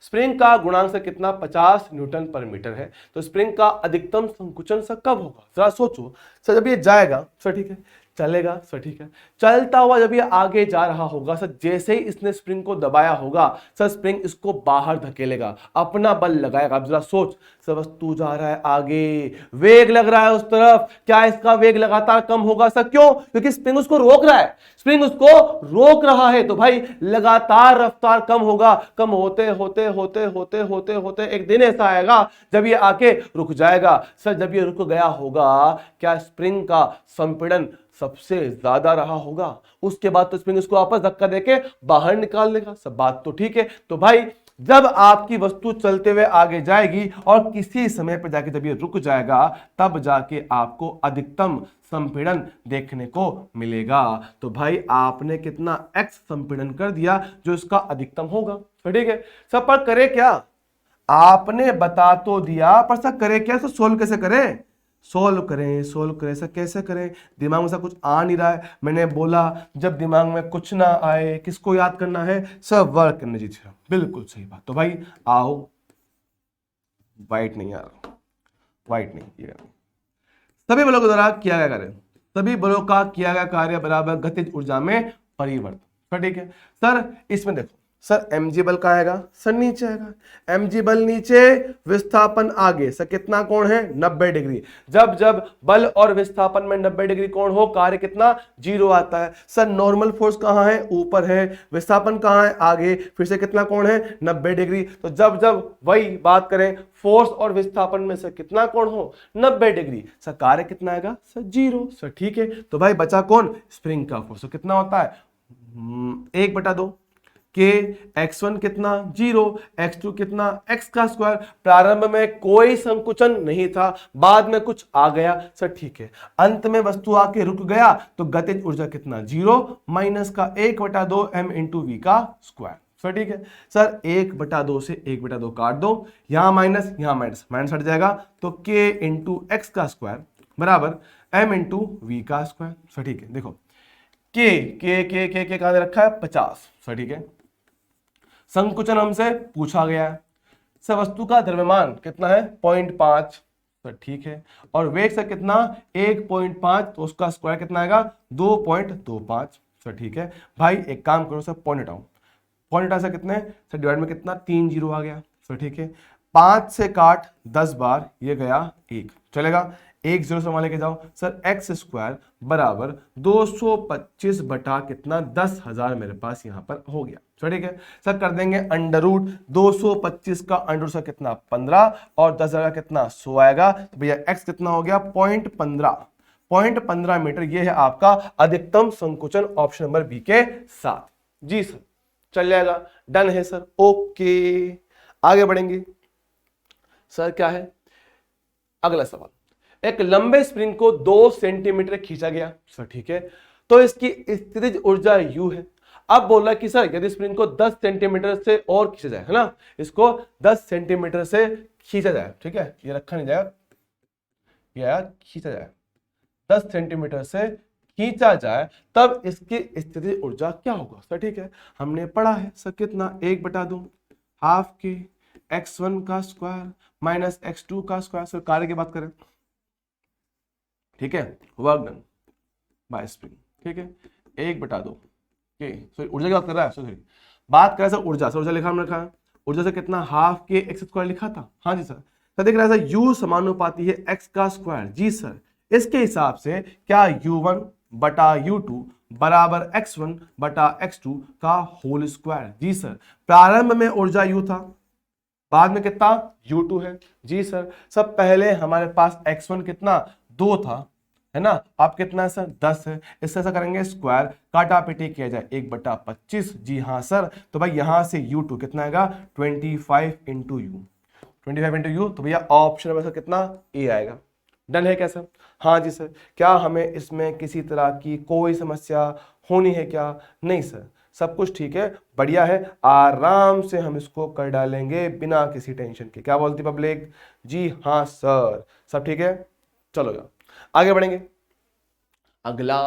स्प्रिंग का गुणांक से कितना 50 न्यूटन पर मीटर है। तो स्प्रिंग का अधिकतम संकुचन से कब होगा, जरा सोचो सर। जब ये जाएगा सर, ठीक है, चलेगा सर, ठीक है, चलता हुआ जब ये आगे जा रहा होगा सर, जैसे ही इसने स्प्रिंग को दबाया होगा सर, स्प्रिंग इसको बाहर धकेलेगा, अपना बल लगाएगा। अब जरा सोच सर, वस्तु जा रहा है आगे, वेग लग रहा है उस तरफ, क्या इसका वेग लगातार कम होगा सर? क्यों? क्योंकि स्प्रिंग उसको रोक रहा है, स्प्रिंग उसको रोक रहा है, तो भाई लगातार रफ्तार कम होगा। कम होते होते होते होते होते होते एक दिन ऐसा आएगा जब ये आके रुक जाएगा सर। जब ये रुक गया होगा, क्या स्प्रिंग का संपीड़न सबसे ज्यादा रहा होगा, उसके बाद तो स्प्रिंग इसको वापस धक्का देके बाहर निकाल लेगा। सब बात तो ठीक है। तो भाई जब आपकी वस्तु चलते हुए आगे जाएगी और किसी समय पर जाके जब ये रुक जाएगा, तब जाके आपको अधिकतम संपीड़न देखने को मिलेगा। तो भाई आपने कितना x संपीड़न कर दिया जो इसका अधिकतम होगा, ठीक है। सब पर करे क्या, आपने बता तो दिया, पर सब करे क्या, तो सोल्व कैसे करें, सोल्व करें सर, कैसे करें? दिमाग में सब कुछ आ नहीं रहा है। मैंने बोला जब दिमाग में कुछ ना आए किसको याद करना है, सब वर्क एनर्जी थी, बिल्कुल सही बात। तो भाई आओ, वाइट नहीं आ रहा, वाइट नहीं, ये सभी बलों के द्वारा किया गया कार्य, सभी बलों का किया गया कार्य बराबर गतिज ऊर्जा में परिवर्तन, ठीक है सर। इसमें देखो सर mg बल कहाँ आएगा? सर नीचे आएगा। mg बल नीचे, विस्थापन आगे। सर कितना कोण है? 90 डिग्री। जब जब बल और विस्थापन में 90 डिग्री कोण हो, कार्य कितना? 0 आता है। सर नॉर्मल फोर्स कहाँ है? ऊपर है। विस्थापन कहाँ है? आगे। फिर से कितना कोण है? 90 डिग्री। तो जब जब वही बात करें, फोर्स और विस्थापन में से कितना कोण हो? 90 डिग्री। सर कार्य कितना आएगा? सर 0। सर ठीक है, तो भाई बचा कौन? स्प्रिंग का फोर्स। तो कितना होता है? 1/2 के x1 कितना? 0, x2 कितना? x का स्क्वायर। प्रारंभ में कोई संकुचन नहीं था, बाद में कुछ आ गया। सर ठीक है, अंत में वस्तु आके रुक गया, तो गतिज ऊर्जा कितना? 0 माइनस का 1/2 m इंटू वी का स्क्वायर। सर ठीक है। सर 1/2 से 1/2 काट दो, यहां माइनस यहां माइनस, माइनस हट जाएगा, तो k इंटू एक्स का स्क्वायर बराबर m इंटू वी का स्क्वायर। सर ठीक है, देखो के कहां दे रखा है? 50। सर ठीक है, संकुचन हमसे पूछा गया है। सर वस्तु का द्रव्यमान कितना है? 0.5। सर ठीक है, और वेग से कितना? 1.5, तो उसका स्क्वायर कितना आएगा? 2.25। सर ठीक है भाई, एक काम करो सर, पॉइंट हटाओ। पॉइंट हटा से कितने? सर डिवाइड में कितना? 3 जीरो आ गया। सर ठीक है, 5 से काट 10 बार, ये गया 1, चलेगा। 1 जीरो से वहां लेके जाओ। सर एक्स स्क्वायर बराबर 225 बटा कितना? 10,000 मेरे पास यहां पर हो गया। ठीक है सर, कर देंगे अंडर रूट 225 का अंडर रूट कितना? 15, और 10,000 का कितना? 100 आएगा। तो भैया एक्स कितना हो गया? 0.15 मीटर। ये है आपका अधिकतम संकुचन, ऑप्शन नंबर बी के साथ। जी सर, चल जाएगा, डन है सर। ओके, आगे बढ़ेंगे। सर क्या है अगला सवाल? एक लंबे स्प्रिंग को 2 सेंटीमीटर खींचा गया। सर ठीक है, तो इसकी स्थितिज ऊर्जा यू है। अब बोला कि सर यदि स्प्रिंग को 10 सेंटीमीटर से और खींचा जाए, है ना, इसको 10 सेंटीमीटर से खींचा जाए, ठीक है, ये रखा नहीं जाएगा, यह खींचा जाए, 10 सेंटीमीटर से खींचा जाए, तब इसकी स्थितिज ऊर्जा क्या होगा? सर ठीक है, हमने पढ़ा है सर कितना? 1/2 हाफ के x1 का स्क्वायर माइनस x2 का स्क्वायर। सर कार्य की बात करें, ठीक है, वर्क डन बाय स्प्रिंग, ठीक है, 1/2 के। सॉरी ऊर्जा की बात कर रहा है, सॉरी बात कर रहा है सर ऊर्जा। सर ऊर्जा लिखा हमने, रखा ऊर्जा से कितना? हाफ के एक्स स्क्वायर लिखा था। हाँ जी सर। सर देख रहा है सर, u समानुपाती है x का स्क्वायर। जी सर, इसके हिसाब से क्या u1 बटा u2 बराबर x1 बटा x2 का होल स्क्वायर? जी सर, प्रारंभ में ऊर्जा u था, बाद में कितना? u2 है। जी सर, सब पहले हमारे पास x1 कितना? 2 था, है ना, आप कितना है सर? 10 है। इससे ऐसा करेंगे स्क्वायर काटा पीटी किया जाए 1/25। जी हाँ सर, तो भाई यहां से u2 कितना आएगा? 25 इंटू यू, 25 इंटू यू। तो भैया ऑप्शन में सर कितना? ए आएगा। डन है क्या सर? हाँ जी सर। क्या हमें इसमें किसी तरह की कोई समस्या होनी है क्या? नहीं सर, सब कुछ ठीक है, बढ़िया है, आराम से हम इसको कर डालेंगे बिना किसी टेंशन के। क्या बोलती पब्लिक? जी हाँ सर, सब ठीक है। चलो आगे बढ़ेंगे। अगला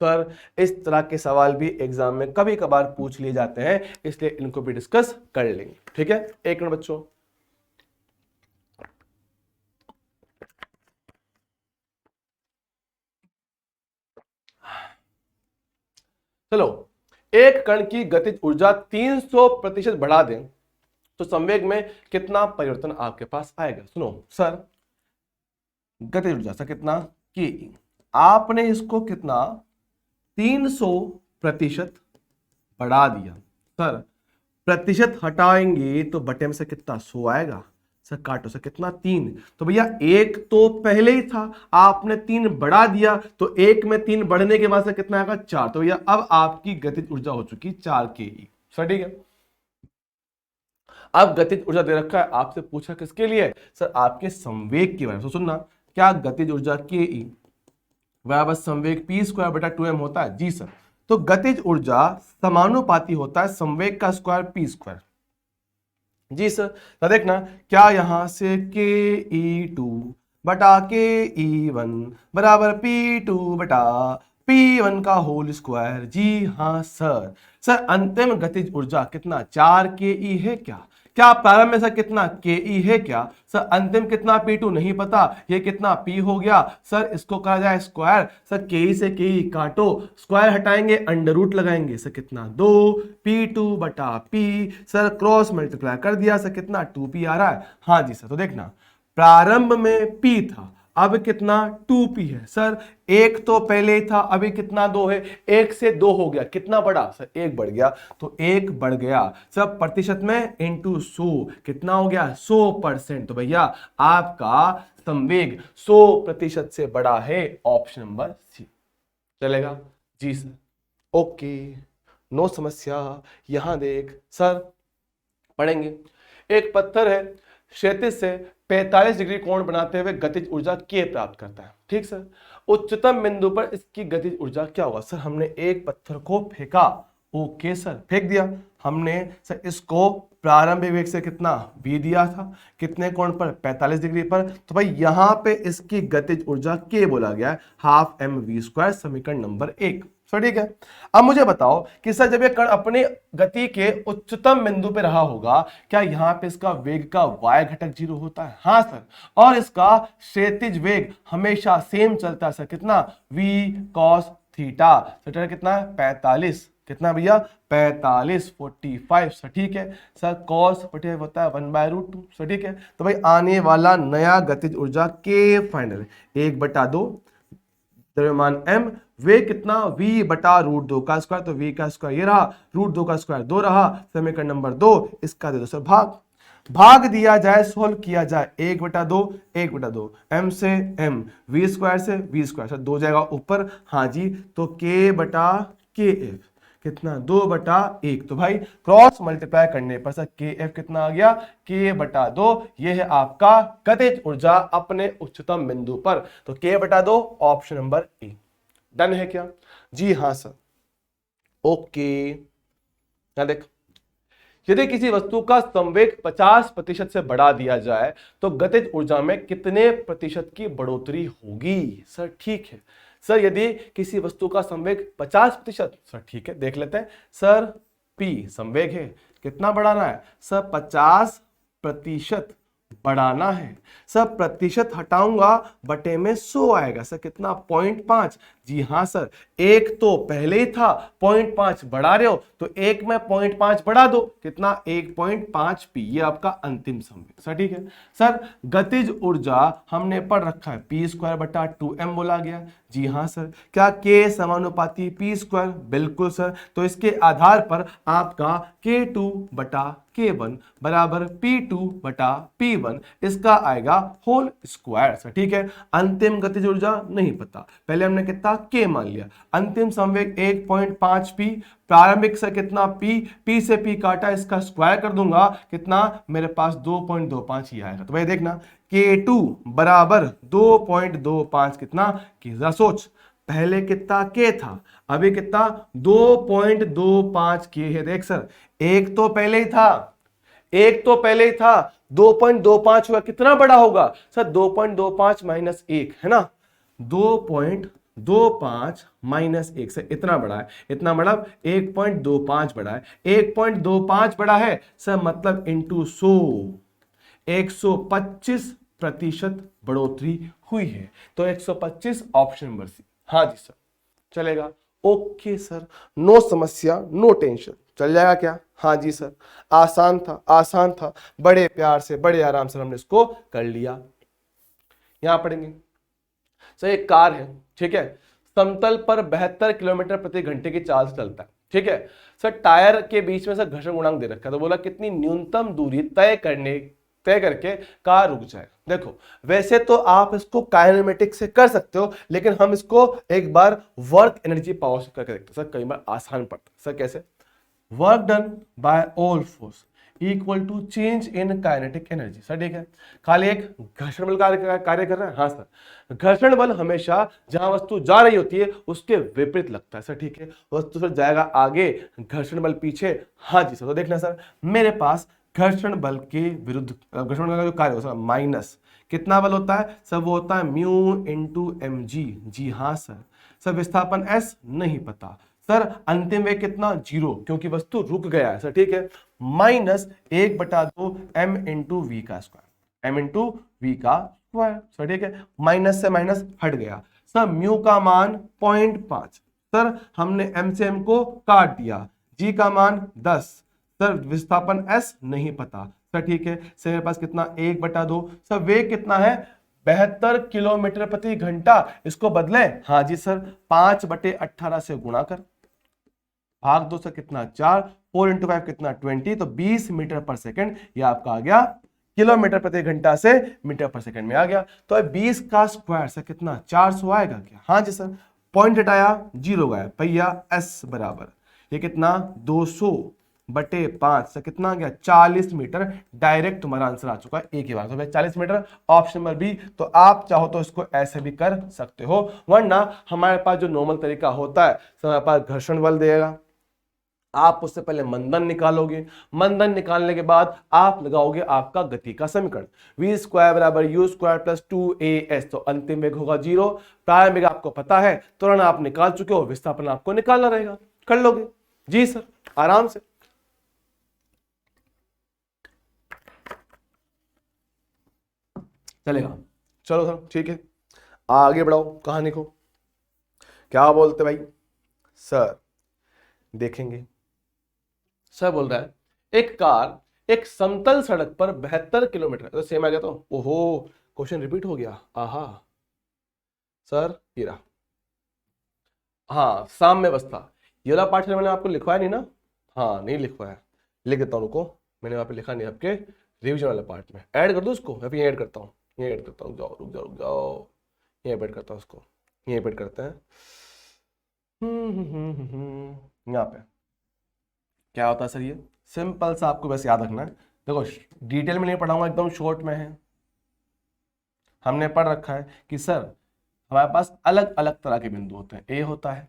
सर, इस तरह के सवाल भी एग्जाम में कभी कभार पूछ लिए जाते हैं, इसलिए इनको भी डिस्कस कर लेंगे, ठीक है। एक मिनट बच्चों, चलो, एक कण की गतिज ऊर्जा 300% बढ़ा दें तो संवेग में कितना परिवर्तन आपके पास आएगा? सुनो सर, गतिज ऊर्जा सर कितना? की आपने इसको कितना? 300% बढ़ा दिया। सर प्रतिशत हटाएंगे तो बटे में से कितना? 100 आएगा। सर काटो सर कितना? 3। तो भैया एक तो पहले ही था, आपने 3 बढ़ा दिया, तो एक में 3 बढ़ने के बाद से कितना आएगा? 4। तो भैया अब आपकी गतिज ऊर्जा हो चुकी 4 के। सर ठीक है, अब गतिज ऊर्जा दे रखा है, आपसे पूछा किसके लिए? सर आपके संवेग के बारे में। तो सुनना, क्या गतिज ऊर्जा के बराबर संवेग p स्क्वायर बटा 2m होता है? जी सर। तो गतिज ऊर्जा समानुपाती होता है संवेग का स्क्वायर p स्क्वायर। जी सर। तो देखना, क्या यहां से ke2 बटा ke1 बराबर p2 बटा p1 का होल स्क्वायर? जी हाँ सर। सर अंतिम गतिज ऊर्जा कितना? 4 ke है क्या? क्या प्रारंभ में सर कितना के ई है क्या सर, अंतिम कितना P2 नहीं पता, ये कितना P हो गया सर, इसको कहा जाए स्क्वायर सर, के ई से के ई काटो, स्क्वायर हटाएंगे अंडर रूट लगाएंगे सर, कितना 2 P2 बटा P सर, क्रॉस मल्टीप्लाई कर दिया सर, कितना 2P आ रहा है। हाँ जी सर, तो देखना प्रारंभ में P था, अब कितना 2P है सर, एक तो पहले ही था, अभी कितना 2 है, एक से 2 हो गया, कितना बढ़ा सर, एक बढ़ गया, तो एक बढ़ गया सर, प्रतिशत में इंटू 100 कितना हो गया 100%। तो भैया आपका संवेग 100% से बड़ा है, ऑप्शन नंबर सी चलेगा जी सर। ओके, नो समस्या। यहां देख सर, पढ़ेंगे, एक पत्थर है क्षैतिज से 45 डिग्री कोण बनाते हुए गतिज ऊर्जा के प्राप्त करता है, ठीक सर, उच्चतम बिंदु पर इसकी गतिज ऊर्जा क्या होगा सर, हमने एक पत्थर को फेंका, ओके सर, फेंक दिया हमने सर, इसको प्रारंभिक वेग से कितना v दिया था, कितने कोण पर 45 डिग्री पर, तो भाई यहां पे इसकी गतिज ऊर्जा k बोला गया है, हाफ mv², समीकरण नंबर 1 सर, ठीक है। अब मुझे बताओ कि सर जब ये कण अपने गति के उच्चतम बिंदु पे रहा होगा, क्या यहाँ पे इसका वेग का y घटक 0 होता है? हाँ सर, और इसका क्षैतिज वेग हमेशा सेम चलता है सर, कितना v cos थीटा, सर कितना है 45, कितना भैया 45 45 सर, ठीक है सर, cos 45 होता है 1/√2 सर, ठीक है। तो भाई आने वाला नया गतिज ऊर्जा k फाइनल 1/2 द्रव्यमान m, वे कितना v बटा √2 का स्क्वायर, तो v का स्क्वायर ये रहा, √2 का स्क्वायर 2 रहा, समीकरण नंबर 2, इसका दे दो सर भाग दिया जाए, सोल्व किया जाए, 1/2 1/2, m से m, v² से v² सर, 2 जाएगा ऊपर, हाँ जी, तो k बटा kf कितना 2/1, तो भाई क्रॉस मल्टीप्लाई करने पर सर kf कितना आ गया k/2, ये है आपका गतिज ऊर्जा अपने उच्चतम बिंदु पर, तो k/2 option number A. Done है क्या? जी हाँ सर। ओके, यहां देख, यदि किसी वस्तु का संवेग 50% से बढ़ा दिया जाए तो गतिज ऊर्जा में कितने प्रतिशत की बढ़ोतरी होगी सर? ठीक है सर, यदि किसी वस्तु का संवेग 50%, सर ठीक है देख लेते हैं सर, p संवेग है, कितना बढ़ाना है सर 50% बढ़ाना है सर, प्रतिशत हटाऊंगा बटे में 100 आएगा सर, कितना 0.5, जी हाँ सर, एक तो पहले ही था 0.5 बढ़ा रहे हो, तो एक में 0.5 बढ़ा दो, कितना 1.5p, ये आपका अंतिम संवेग सर, ठीक है सर। गतिज ऊर्जा हमने पढ़ रखा है p²/2m बोला गया, जी हाँ सर। क्या k समानुपाती p²? बिल्कुल सर, तो इसके आधार पर आपका k2/k1 बराबर p2/p1, इसका आएगा होल स्क्वायर सर, ठीक है। अंतिम गतिज ऊर्जा नहीं पता, पहले हमने कितना k मान लिया, अंतिम संवेग 1.5p, प्रारंभिक से कितना p से p काटा, इसका स्क्वायर कर दूंगा, कितना मेरे पास 2.25 ही आएगा, तो भाई देखना k2 बराबर 2.25, कितना की जरा सोच, पहले कितना k था, अभी कितना 2.25 k है, देख सर, एक तो पहले ही था, 2.25 हुआ, कितना बड़ा होगा सर 2.25 माइनस 1 है ना, 2.25 माइनस 1 से इतना बड़ा है, इतना बड़ा 1.25 बड़ा है, 1.25 बड़ा है सर, मतलब इंटू 125% बढ़ोतरी हुई है, तो 125 ऑप्शन नंबर सी। हाँ जी सर, चलेगा, ओके सर, नो समस्या, नो टेंशन, चल जाएगा क्या? हाँ जी सर, आसान था, बड़े प्यार से बड़े आराम से हमने इसको कर लिया। यहां पढ़ेंगे सर, एक कार है, ठीक है, समतल पर 72 किलोमीटर प्रति घंटे की चाल से चलता है, ठीक है सर, टायर के बीच में सर घर्षण गुणांक दे रखा है, तो बोला कितनी न्यूनतम दूरी तय करके कार रुक जाए। देखो वैसे तो आप इसको काइनेमेटिक्स से कर सकते हो, लेकिन हम इसको एक बार वर्क एनर्जी पावर से करके देखते हैं सर, कई बार आसान पड़ता है सर, कैसे? Work done by all force equal to change in kinetic energy sir, ठीक है, खाली एक घर्षण बल कार्य कर रहा है, हाँ सर, घर्षण बल हमेशा जहां वस्तु जा रही होती है उसके विपरीत लगता है सर, ठीक है, वस्तु सर जाएगा आगे, घर्षण बल पीछे, हाँ जी सर। तो देखना सर, मेरे पास घर्षण बल के विरुद्ध घर्षण बल का जो कार्य होता है माइनस कितना बल होता है सर, वो होता है म्यू इंटू mg, जी हाँ सर। विस्थापन s नहीं पता सर अंतिम वेग कितना 0, क्योंकि वस्तु रुक गया है सर, ठीक है। माइनस 1/2 m इंटू वी का स्क्वायर, m इंटू वी का स्क्वायर सर, ठीक है। माइनस से माइनस हट गया सर, म्यू का मान 0.5, सर हमने m से m को काट दिया, g का मान 10, सर विस्थापन s नहीं पता सर, ठीक है। सर मेरे पास कितना 1/2, सर वेग कितना है 72 किलोमीटर प्रति घंटा, इसको बदले, हाँ जी सर 5/18 से गुणा कर, भाग 2 से कितना 4, 4 इंटू 5 कितना 20, तो 20 मीटर पर सेकंड, ये आपका आ गया किलोमीटर प्रति घंटा से मीटर पर सेकंड में आ गया। तो 20 का स्क्वायर से कितना 400 आएगा क्या, हाँ जी सर। पॉइंट हटाया 0 गया, भैया एस बराबर ये कितना 200/5 से कितना आ गया 40 मीटर, डायरेक्ट तुम्हारा आंसर आ चुका है एक ही बार, तो 40 मीटर ऑप्शन नंबर बी। तो आप चाहो तो इसको ऐसे भी कर सकते हो, वरना हमारे पास जो नॉर्मल तरीका होता है, हमारे पास घर्षण बल देगा, आप उससे पहले मंदन निकालोगे, मंदन निकालने के बाद आप लगाओगे आपका गति का समीकरण, v स्क्वायर बराबर u स्क्वायर प्लस 2as, तो अंतिम वेग होगा 0, प्रारंभिक वेग आपको पता है, त्वरण आप निकाल चुके हो, विस्थापन आपको निकालना रहेगा, कर लोगे जी सर आराम से। चलेगा, चलो सर ठीक है, आगे बढ़ाओ कहानी को, क्या बोलते भाई सर, देखेंगे। सर बोल रहा है एक कार एक समतल सड़क पर 72 किलोमीटर, तो सेम आ गया, तो ओहो क्वेश्चन रिपीट हो गया, आहा सर ये रहा, हाँ साम्य अवस्था, ये वाला पार्ट मैंने आपको लिखवाया नहीं ना, हाँ नहीं लिखवाया, लिख देता हूँ, रुको मैंने वहां पे लिखा नहीं, आपके रिविजन वाले पार्ट में ऐड कर दूँ उसको, मैं भी ऐड करता हूँ, ये ऐड करता हूँ, जाओ रुक जाओ रुक जाओ, ये ऐड करता हूँ उसको, ये ऐड करते हैं। यहाँ पे क्या होता है सर, ये सिंपल सा आपको बस याद रखना है, देखो डिटेल में नहीं पढ़ाऊंगा, एकदम शॉर्ट में है। हमने पढ़ रखा है कि सर हमारे पास अलग अलग तरह के बिंदु होते हैं, ए होता है,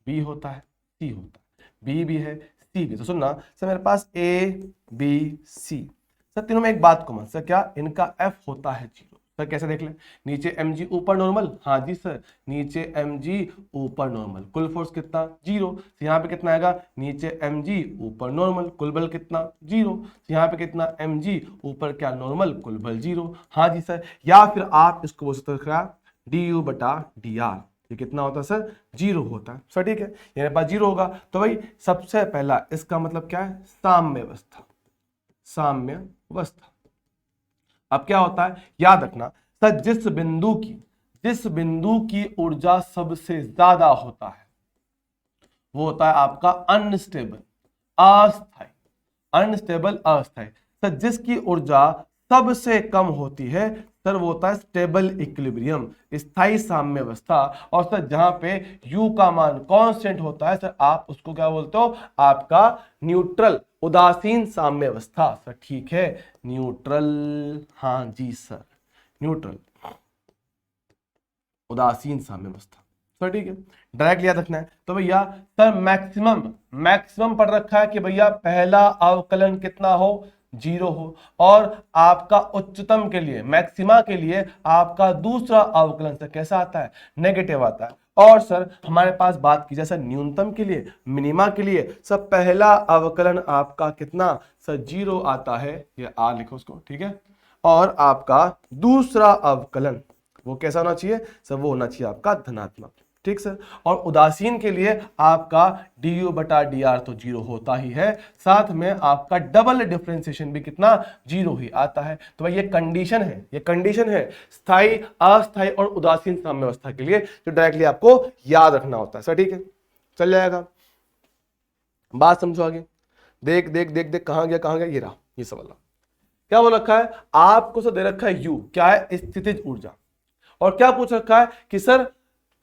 बी होता है, सी होता है, बी भी है, सी भी। तो सुनना सर मेरे पास ए बी सी, सर तीनों में एक बात कॉमन, सर क्या इनका एफ होता है 0, सर कैसे देख लें, नीचे mg ऊपर नॉर्मल, हाँ जी सर नीचे mg ऊपर नॉर्मल, कुल फोर्स कितना 0, यहाँ पे कितना आएगा नीचे mg ऊपर नॉर्मल, कुल बल कितना 0, यहाँ पे कितना mg ऊपर क्या नॉर्मल, कुल बल 0, हाँ जी सर। या फिर आप इसको बोल सकते हो du/dr, ये कितना होता है सर 0 होता है सर, ठीक है, मेरे पास 0 होगा, तो भाई सबसे पहला इसका मतलब क्या है साम्य अवस्था, साम्य अवस्था। अब क्या होता है याद रखना सर, जिस बिंदु की ऊर्जा सबसे ज्यादा होता है वो होता है आपका अनस्टेबल, अस्थाई, अनस्टेबल अस्थाई। सर जिसकी ऊर्जा सबसे कम होती है सर वो होता है स्टेबल इक्विलिब्रियम, स्थायी साम्य अवस्था। और सर जहां पे u का मान कांस्टेंट होता है सर आप उसको क्या बोलते हो, आपका न्यूट्रल, उदासीन साम्य अवस्था सर, ठीक है न्यूट्रल, हाँ जी सर न्यूट्रल उदासीन साम्य अवस्था सर, ठीक है डायरेक्ट याद रखना है। तो भैया सर मैक्सिमम पढ़ रखा है कि भैया पहला अवकलन कितना हो 0 हो, और आपका उच्चतम के लिए मैक्सिमा के लिए आपका दूसरा अवकलन सर कैसा आता है नेगेटिव आता है। और सर हमारे पास बात की जाए सर न्यूनतम के लिए, मिनिमा के लिए, सर पहला अवकलन आपका कितना सर 0 आता है, ये आ लिखो उसको, ठीक है। और आपका दूसरा अवकलन वो कैसा होना चाहिए सर, वो होना चाहिए आपका धनात्मक, ठीक सर। और उदासीन के लिए आपका du/dr तो 0 होता ही है, साथ में आपका डबल डिफरेंशिएशन भी कितना 0 ही आता है। तो भाई ये कंडीशन है, ये कंडीशन है स्थायी, अस्थायी और उदासीन साम्य अवस्था के लिए, जो डायरेक्टली आपको याद रखना होता है सर, ठीक है चल जाएगा। बात समझो आगे, देख देख देख देख कहां गया, ये रहा, ये सवाल क्या बोल रखा है आपको सर, दे रखा है u क्या है स्थितिज ऊर्जा, और क्या पूछ रखा है कि सर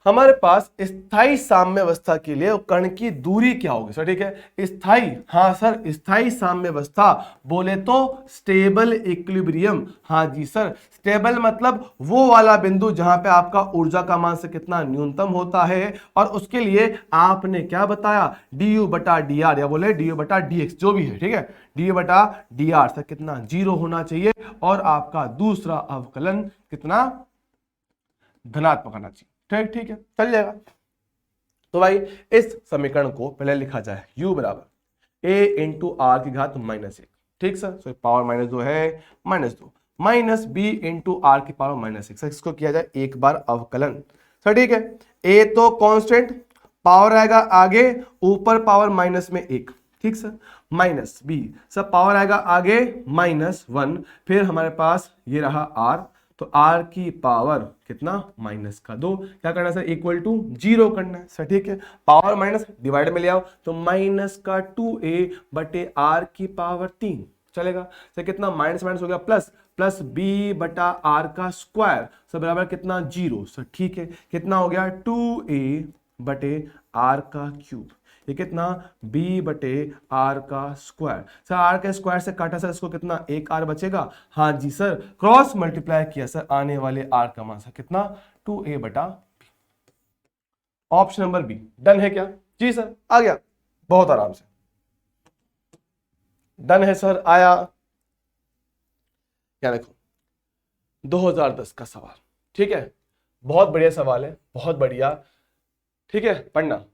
हमारे पास स्थायी साम्य अवस्था के लिए कण की दूरी क्या होगी सर, ठीक है स्थायी, हाँ सर स्थायी साम्य अवस्था बोले तो स्टेबल इक्विलिब्रियम, हाँ जी सर स्टेबल मतलब वो वाला बिंदु जहां पे आपका ऊर्जा का मान से कितना न्यूनतम होता है, और उसके लिए आपने क्या बताया du/dr या बोले du/dx जो भी है, ठीक है du/dr से कितना 0 होना चाहिए, और आपका दूसरा अवकलन कितना धनात्मक आना चाहिए, ठीक है चल जाएगा। तो भाई इस समीकरण को पहले लिखा जाए u बराबर a इंटू आर की घात -1, ठीक सर, तो पावर -2 है, -2 माइनस बी इंटू आर की पावर -1, सर इसको किया जाए एक बार अवकलन, सर ठीक है। a तो कांस्टेंट, पावर आएगा आगे, ऊपर पावर -1, ठीक sir, minus B sir power आएगा आगे -1, फिर हमारे पास ये रहा r, तो r की पावर कितना -2, क्या करना है सर, इक्वल टू 0 करना है सर, ठीक है। पावर माइनस डिवाइड में ले आओ तो -2a बटे r की पावर 3 चलेगा सर, कितना माइनस माइनस हो गया प्लस, प्लस b बटा आर का स्क्वायर सर बराबर कितना 0 सर, ठीक है। कितना हो गया 2a बटे आर का क्यूब, ये कितना b बटे आर का स्क्वायर, सर आर के स्क्वायर से काटा सर इसको कितना, एक आर बचेगा, हाँ जी सर, क्रॉस मल्टीप्लाई किया सर आने वाले आर का मान सर कितना 2a बटा b। Option number be done है क्या, जी सर आ गया बहुत आराम से, डन है सर, आया। क्या देखो 2010 का सवाल, ठीक है, बहुत बढ़िया सवाल है, बहुत बढ़िया, ठीक है, पढ़ना।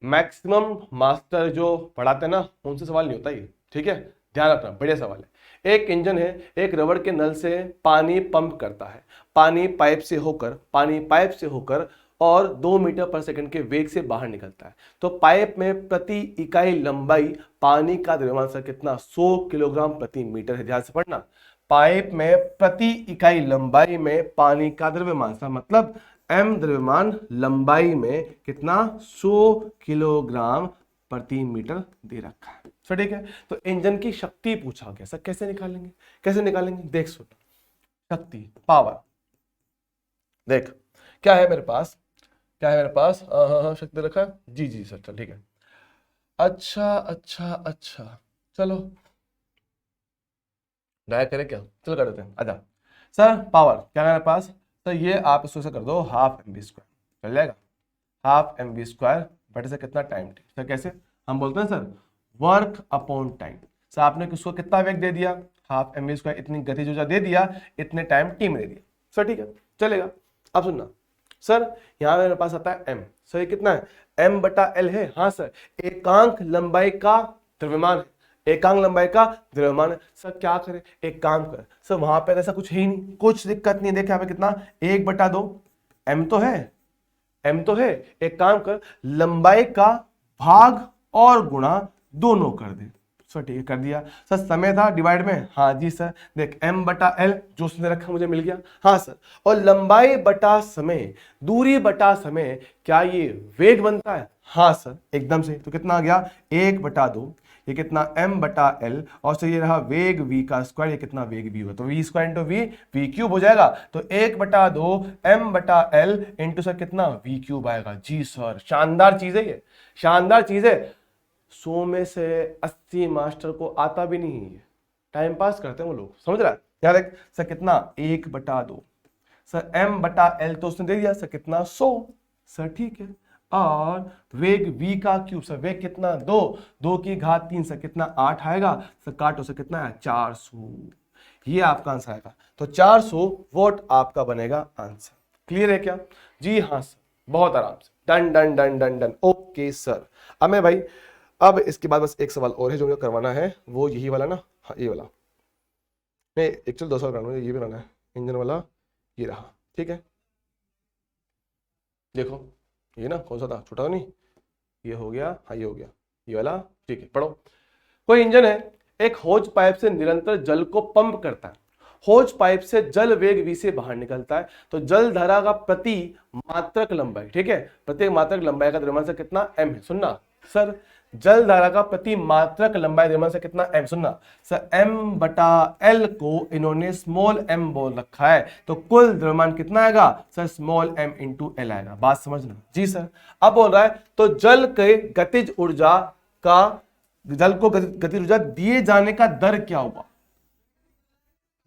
मैक्सिमम मास्टर जो पढ़ाते हैं ना उनसे सवाल नहीं होता ये, ठीक है, ध्यान रखना, बढ़िया सवाल है। एक इंजन है, एक रबड़ के नल से पानी पंप करता है, पानी पाइप से होकर और 2 मीटर पर सेकंड के वेग से बाहर निकलता है। तो पाइप में प्रति इकाई लंबाई पानी का द्रव्यमान सर कितना 100 किलोग्राम प्रति मीटर है, ध्यान से पढ़ना। पाइप में प्रति इकाई लंबाई में पानी का द्रव्यमान सर मतलब m द्रव्यमान लंबाई में कितना 100 किलोग्राम प्रति मीटर दे रखा है, सर ठीक है। तो इंजन की शक्ति पूछा गया सर, कैसे निकालेंगे, देख सुन, शक्ति पावर, देख क्या है मेरे पास, हाँ शक्ति रखा है, जी सर, चल ठीक है, अच्छा चलो डायरेक्ट करें क्या, चल कर देते हैं, आजा सर। पावर क्या है मेरे पास सर, ये आप इसको कर दो हाफ mv स्क्वायर, चल जाएगा, हाफ mv स्क्वायर बटे से कितना टाइम टी, सर कैसे हम बोलते हैं sir work upon time, sir आपने किसको कितना वेग दे दिया, हाफ mv स्क्वायर, इतनी गति जो दे दिया इतने टाइम टी में दे दिया, सर ठीक है चलेगा। अब सुनना सर, यहां मेरे पास आता है m, सर ये कितना है m बटा l है, हाँ सर, एकांक लंबाई का द्रव्यमान है, एकांक लंबाई का द्रव्यमान है। सर क्या करें, एक काम कर सर, वहां पे ऐसा कुछ है ही नहीं, कुछ दिक्कत नहीं, देखे यहाँ पे कितना 1/2 m तो है, एक काम कर लंबाई का भाग और गुणा दोनों कर दे, सर ठीक है कर दिया। सर समय था डिवाइड में, हाँ जी सर, देख m बटा l जो उसने रखा मुझे मिल गया, हाँ सर, और लंबाई बटा समय, दूरी बटा समय, क्या ये वेग बनता है, हाँ सर एकदम से, तो कितना आ गया 1/2, ये कितना m बटा l, और सर ये रहा वेग v का स्क्वायर, ये कितना वेग v हुआ, तो v square into v cube हो जाएगा, तो 1/2 m बटा l इंटू सर कितना v क्यूब आएगा, जी सर शानदार चीज है, ये शानदार चीज है, 100 में से 80 मास्टर को आता भी नहीं है, टाइम पास करते हैं वो लोग, समझ रहा है। यार देख सर कितना 1/2, सर m बटा l तो उसने दे दिया सर कितना 100, सर ठीक है, और वेग v का क्यूब, सर वेग कितना 2 की घात 3 सर कितना 8 आएगा, सर काटो सर कितना है 400, ये आपका आंसर आएगा, तो 400 वोट आपका बनेगा आंसर। क्लियर है क्या, जी हाँ सर, बहुत आराम से, done done done done done, okay sir. अब मैं भाई, अब इसके बाद बस एक सवाल और है जो मुझे करवाना है, वो यही वाला ना, हाँ ये वाला नहीं, एक्चुअली 2 सवाल करना है, ये भी बनाना है, इंजन वाला ये रहा, ठीक है। देखो ये ना कौन सा था, छोटा तो नहीं, ये हो गया, हाँ ये हो गया, ये वाला, ठीक है। पढ़ो, कोई इंजन है, एक होज पाइप से निरंतर जल को पंप करता है, होज पाइप से जल वेग v से बाहर निकलता है, तो जल धारा का प्रति मात्रक लंबाई, ठीक है, प्रत्येक मात्रक लंबाई का द्रव्यमान से कितना m है, सुनना सर, जल धारा का प्रति मात्रक लंबाई द्रव्यमान से कितना m, सुनना सर m बटा l को इन्होंने स्मॉल m बोल रखा है, तो कुल द्रव्यमान कितना आएगा sir small m into l आएगा, बात समझना, जी सर। अब बोल रहा है तो जल के गतिज ऊर्जा का, जल को गतिज ऊर्जा दिए जाने का दर क्या होगा,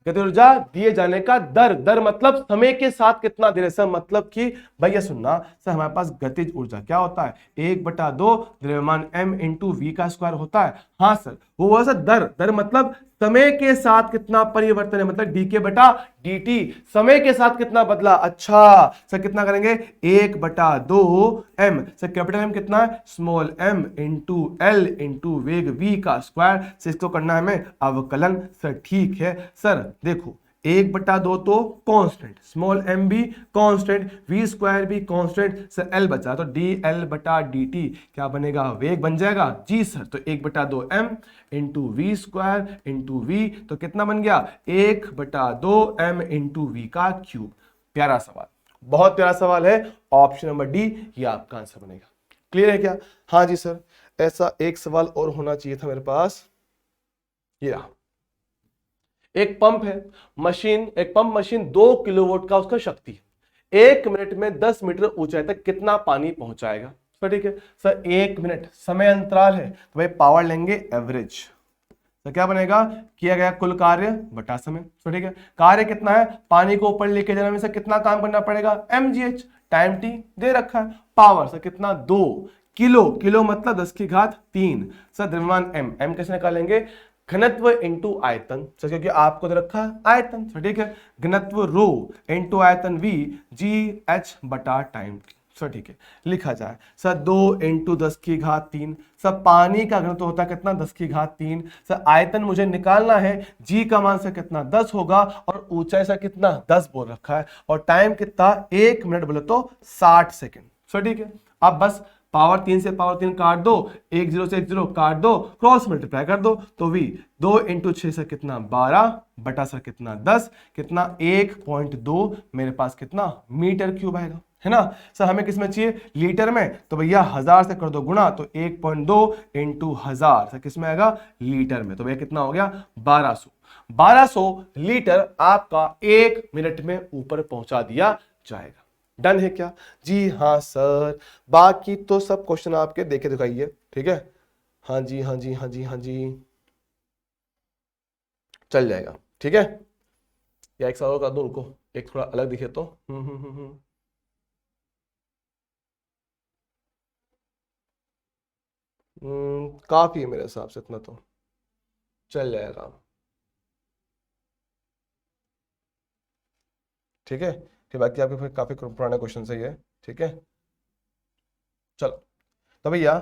गतिज ऊर्जा दिए जाने का दर मतलब समय के साथ कितना दे रहे सर, मतलब कि भैया सुनना सर, हमारे पास गतिज ऊर्जा क्या होता है 1/2 द्रव्यमान m इंटू v का स्क्वायर होता है, हाँ सर, वो हुआ सर दर, दर मतलब समय के साथ कितना परिवर्तन है, मतलब डीके बटा dt, समय के साथ कितना बदला। अच्छा सर कितना करेंगे, 1/2m, सर कैपिटल M कितना है, small m into L into वेग v का स्क्वायर, से इसको करना है हमें अवकलन। सर ठीक है सर, देखो 1/2 तो कांस्टेंट, स्मॉल m भी कांस्टेंट, v स्क्वायर भी कांस्टेंट, सर l बचा तो dl बटा dt क्या बनेगा, वेग बन जाएगा। जी सर, तो 1/2m into V square into V, तो कितना बन गया, 1/2m इंटू वी का क्यूब। प्यारा सवाल, बहुत प्यारा सवाल है, ऑप्शन नंबर डी ये आपका आंसर बनेगा। क्लियर है क्या? हाँ जी सर, ऐसा एक सवाल और होना चाहिए था मेरे पास। ये रहा, एक पंप है मशीन, एक पंप मशीन 2 किलोवाट का उसका शक्ति, 1 मिनट में 10 मीटर ऊंचाई तक कितना पानी पहुंचाएगा। तो ठीक है सर, 1 मिनट समय अंतराल है तो भाई पावर लेंगे एवरेज, तो क्या बनेगा, किया गया कुल कार्य बटा समय। तो ठीक है, कार्य कितना है, पानी को ऊपर लेके जाने में से कितना काम करना पड़ेगा, mgh, टाइम t दे रखा है, पावर सर कितना 2 किलो, किलो मतलब 10⁻3, सर द्रव्यमान m कैसे निकालेंगे, घनत्व इंटू आयतन, सर क्योंकि आपको दे रखा है आयतन। सर ठीक है, घनत्व रो इंटू आयतन v, gh बटा टाइम t। सर ठीक है, लिखा जाए सर 2 इंटू 10⁻3, सर पानी का घनत्व होता है कितना, 10⁻3, सर आयतन मुझे निकालना है, जी का मान सर कितना 10 होगा, और ऊंचाई सर कितना 10 बोल रखा है, और टाइम कितना 1 मिनट बोले तो 60 सेकेंड। सर ठीक है, अब बस पावर 3 से पावर 3 काट दो, 1 0 से 1 0 काट दो, क्रॉस मल्टीप्लाई कर दो, तो v 2 इंटू 6 सर कितना 12 बटा सर कितना 10, कितना 1.2 मेरे पास कितना मीटर क्यूब आएगा, है ना। सर हमें किस में चाहिए, लीटर में, तो भैया 1000 से कर दो गुणा, तो 1.2 इंटू 1000 सर किस में आएगा, लीटर में, तो भैया कितना हो गया 1200 लीटर आपका 1 मिनट में ऊपर पहुंचा दिया जाएगा। डन है क्या? जी हाँ सर, बाकी तो सब क्वेश्चन आपके देखे दिखाइए, ठीक है। हाँ जी हाँ जी हाँ जी हाँ जी, चल जाएगा, ठीक है। या एक सवाल कर दूं उनको, एक थोड़ा अलग दिखे तो। काफी है मेरे हिसाब से, इतना तो चल जाएगा, ठीक है। फिर बाकी आपके फिर काफी पुराने क्वेश्चन है ये, ठीक है। चलो, तो भैया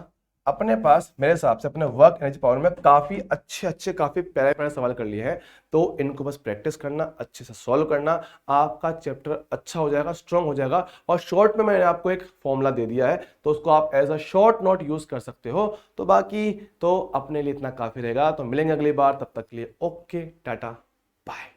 अपने पास मेरे हिसाब से अपने वर्क एनर्जी पावर में काफी अच्छे काफी प्यारे प्यारे सवाल कर लिए हैं, तो इनको बस प्रैक्टिस करना, अच्छे से सॉल्व करना, आपका चैप्टर अच्छा हो जाएगा, स्ट्रांग हो जाएगा। और शॉर्ट में मैंने आपको एक फॉर्मूला दे दिया है, तो उसको आप as a short note use कर सकते हो। तो बाकी तो अपने लिए इतना काफी रहेगा, तो मिलेंगे अगली बार, तब तक के लिए ओके, टाटा बाय।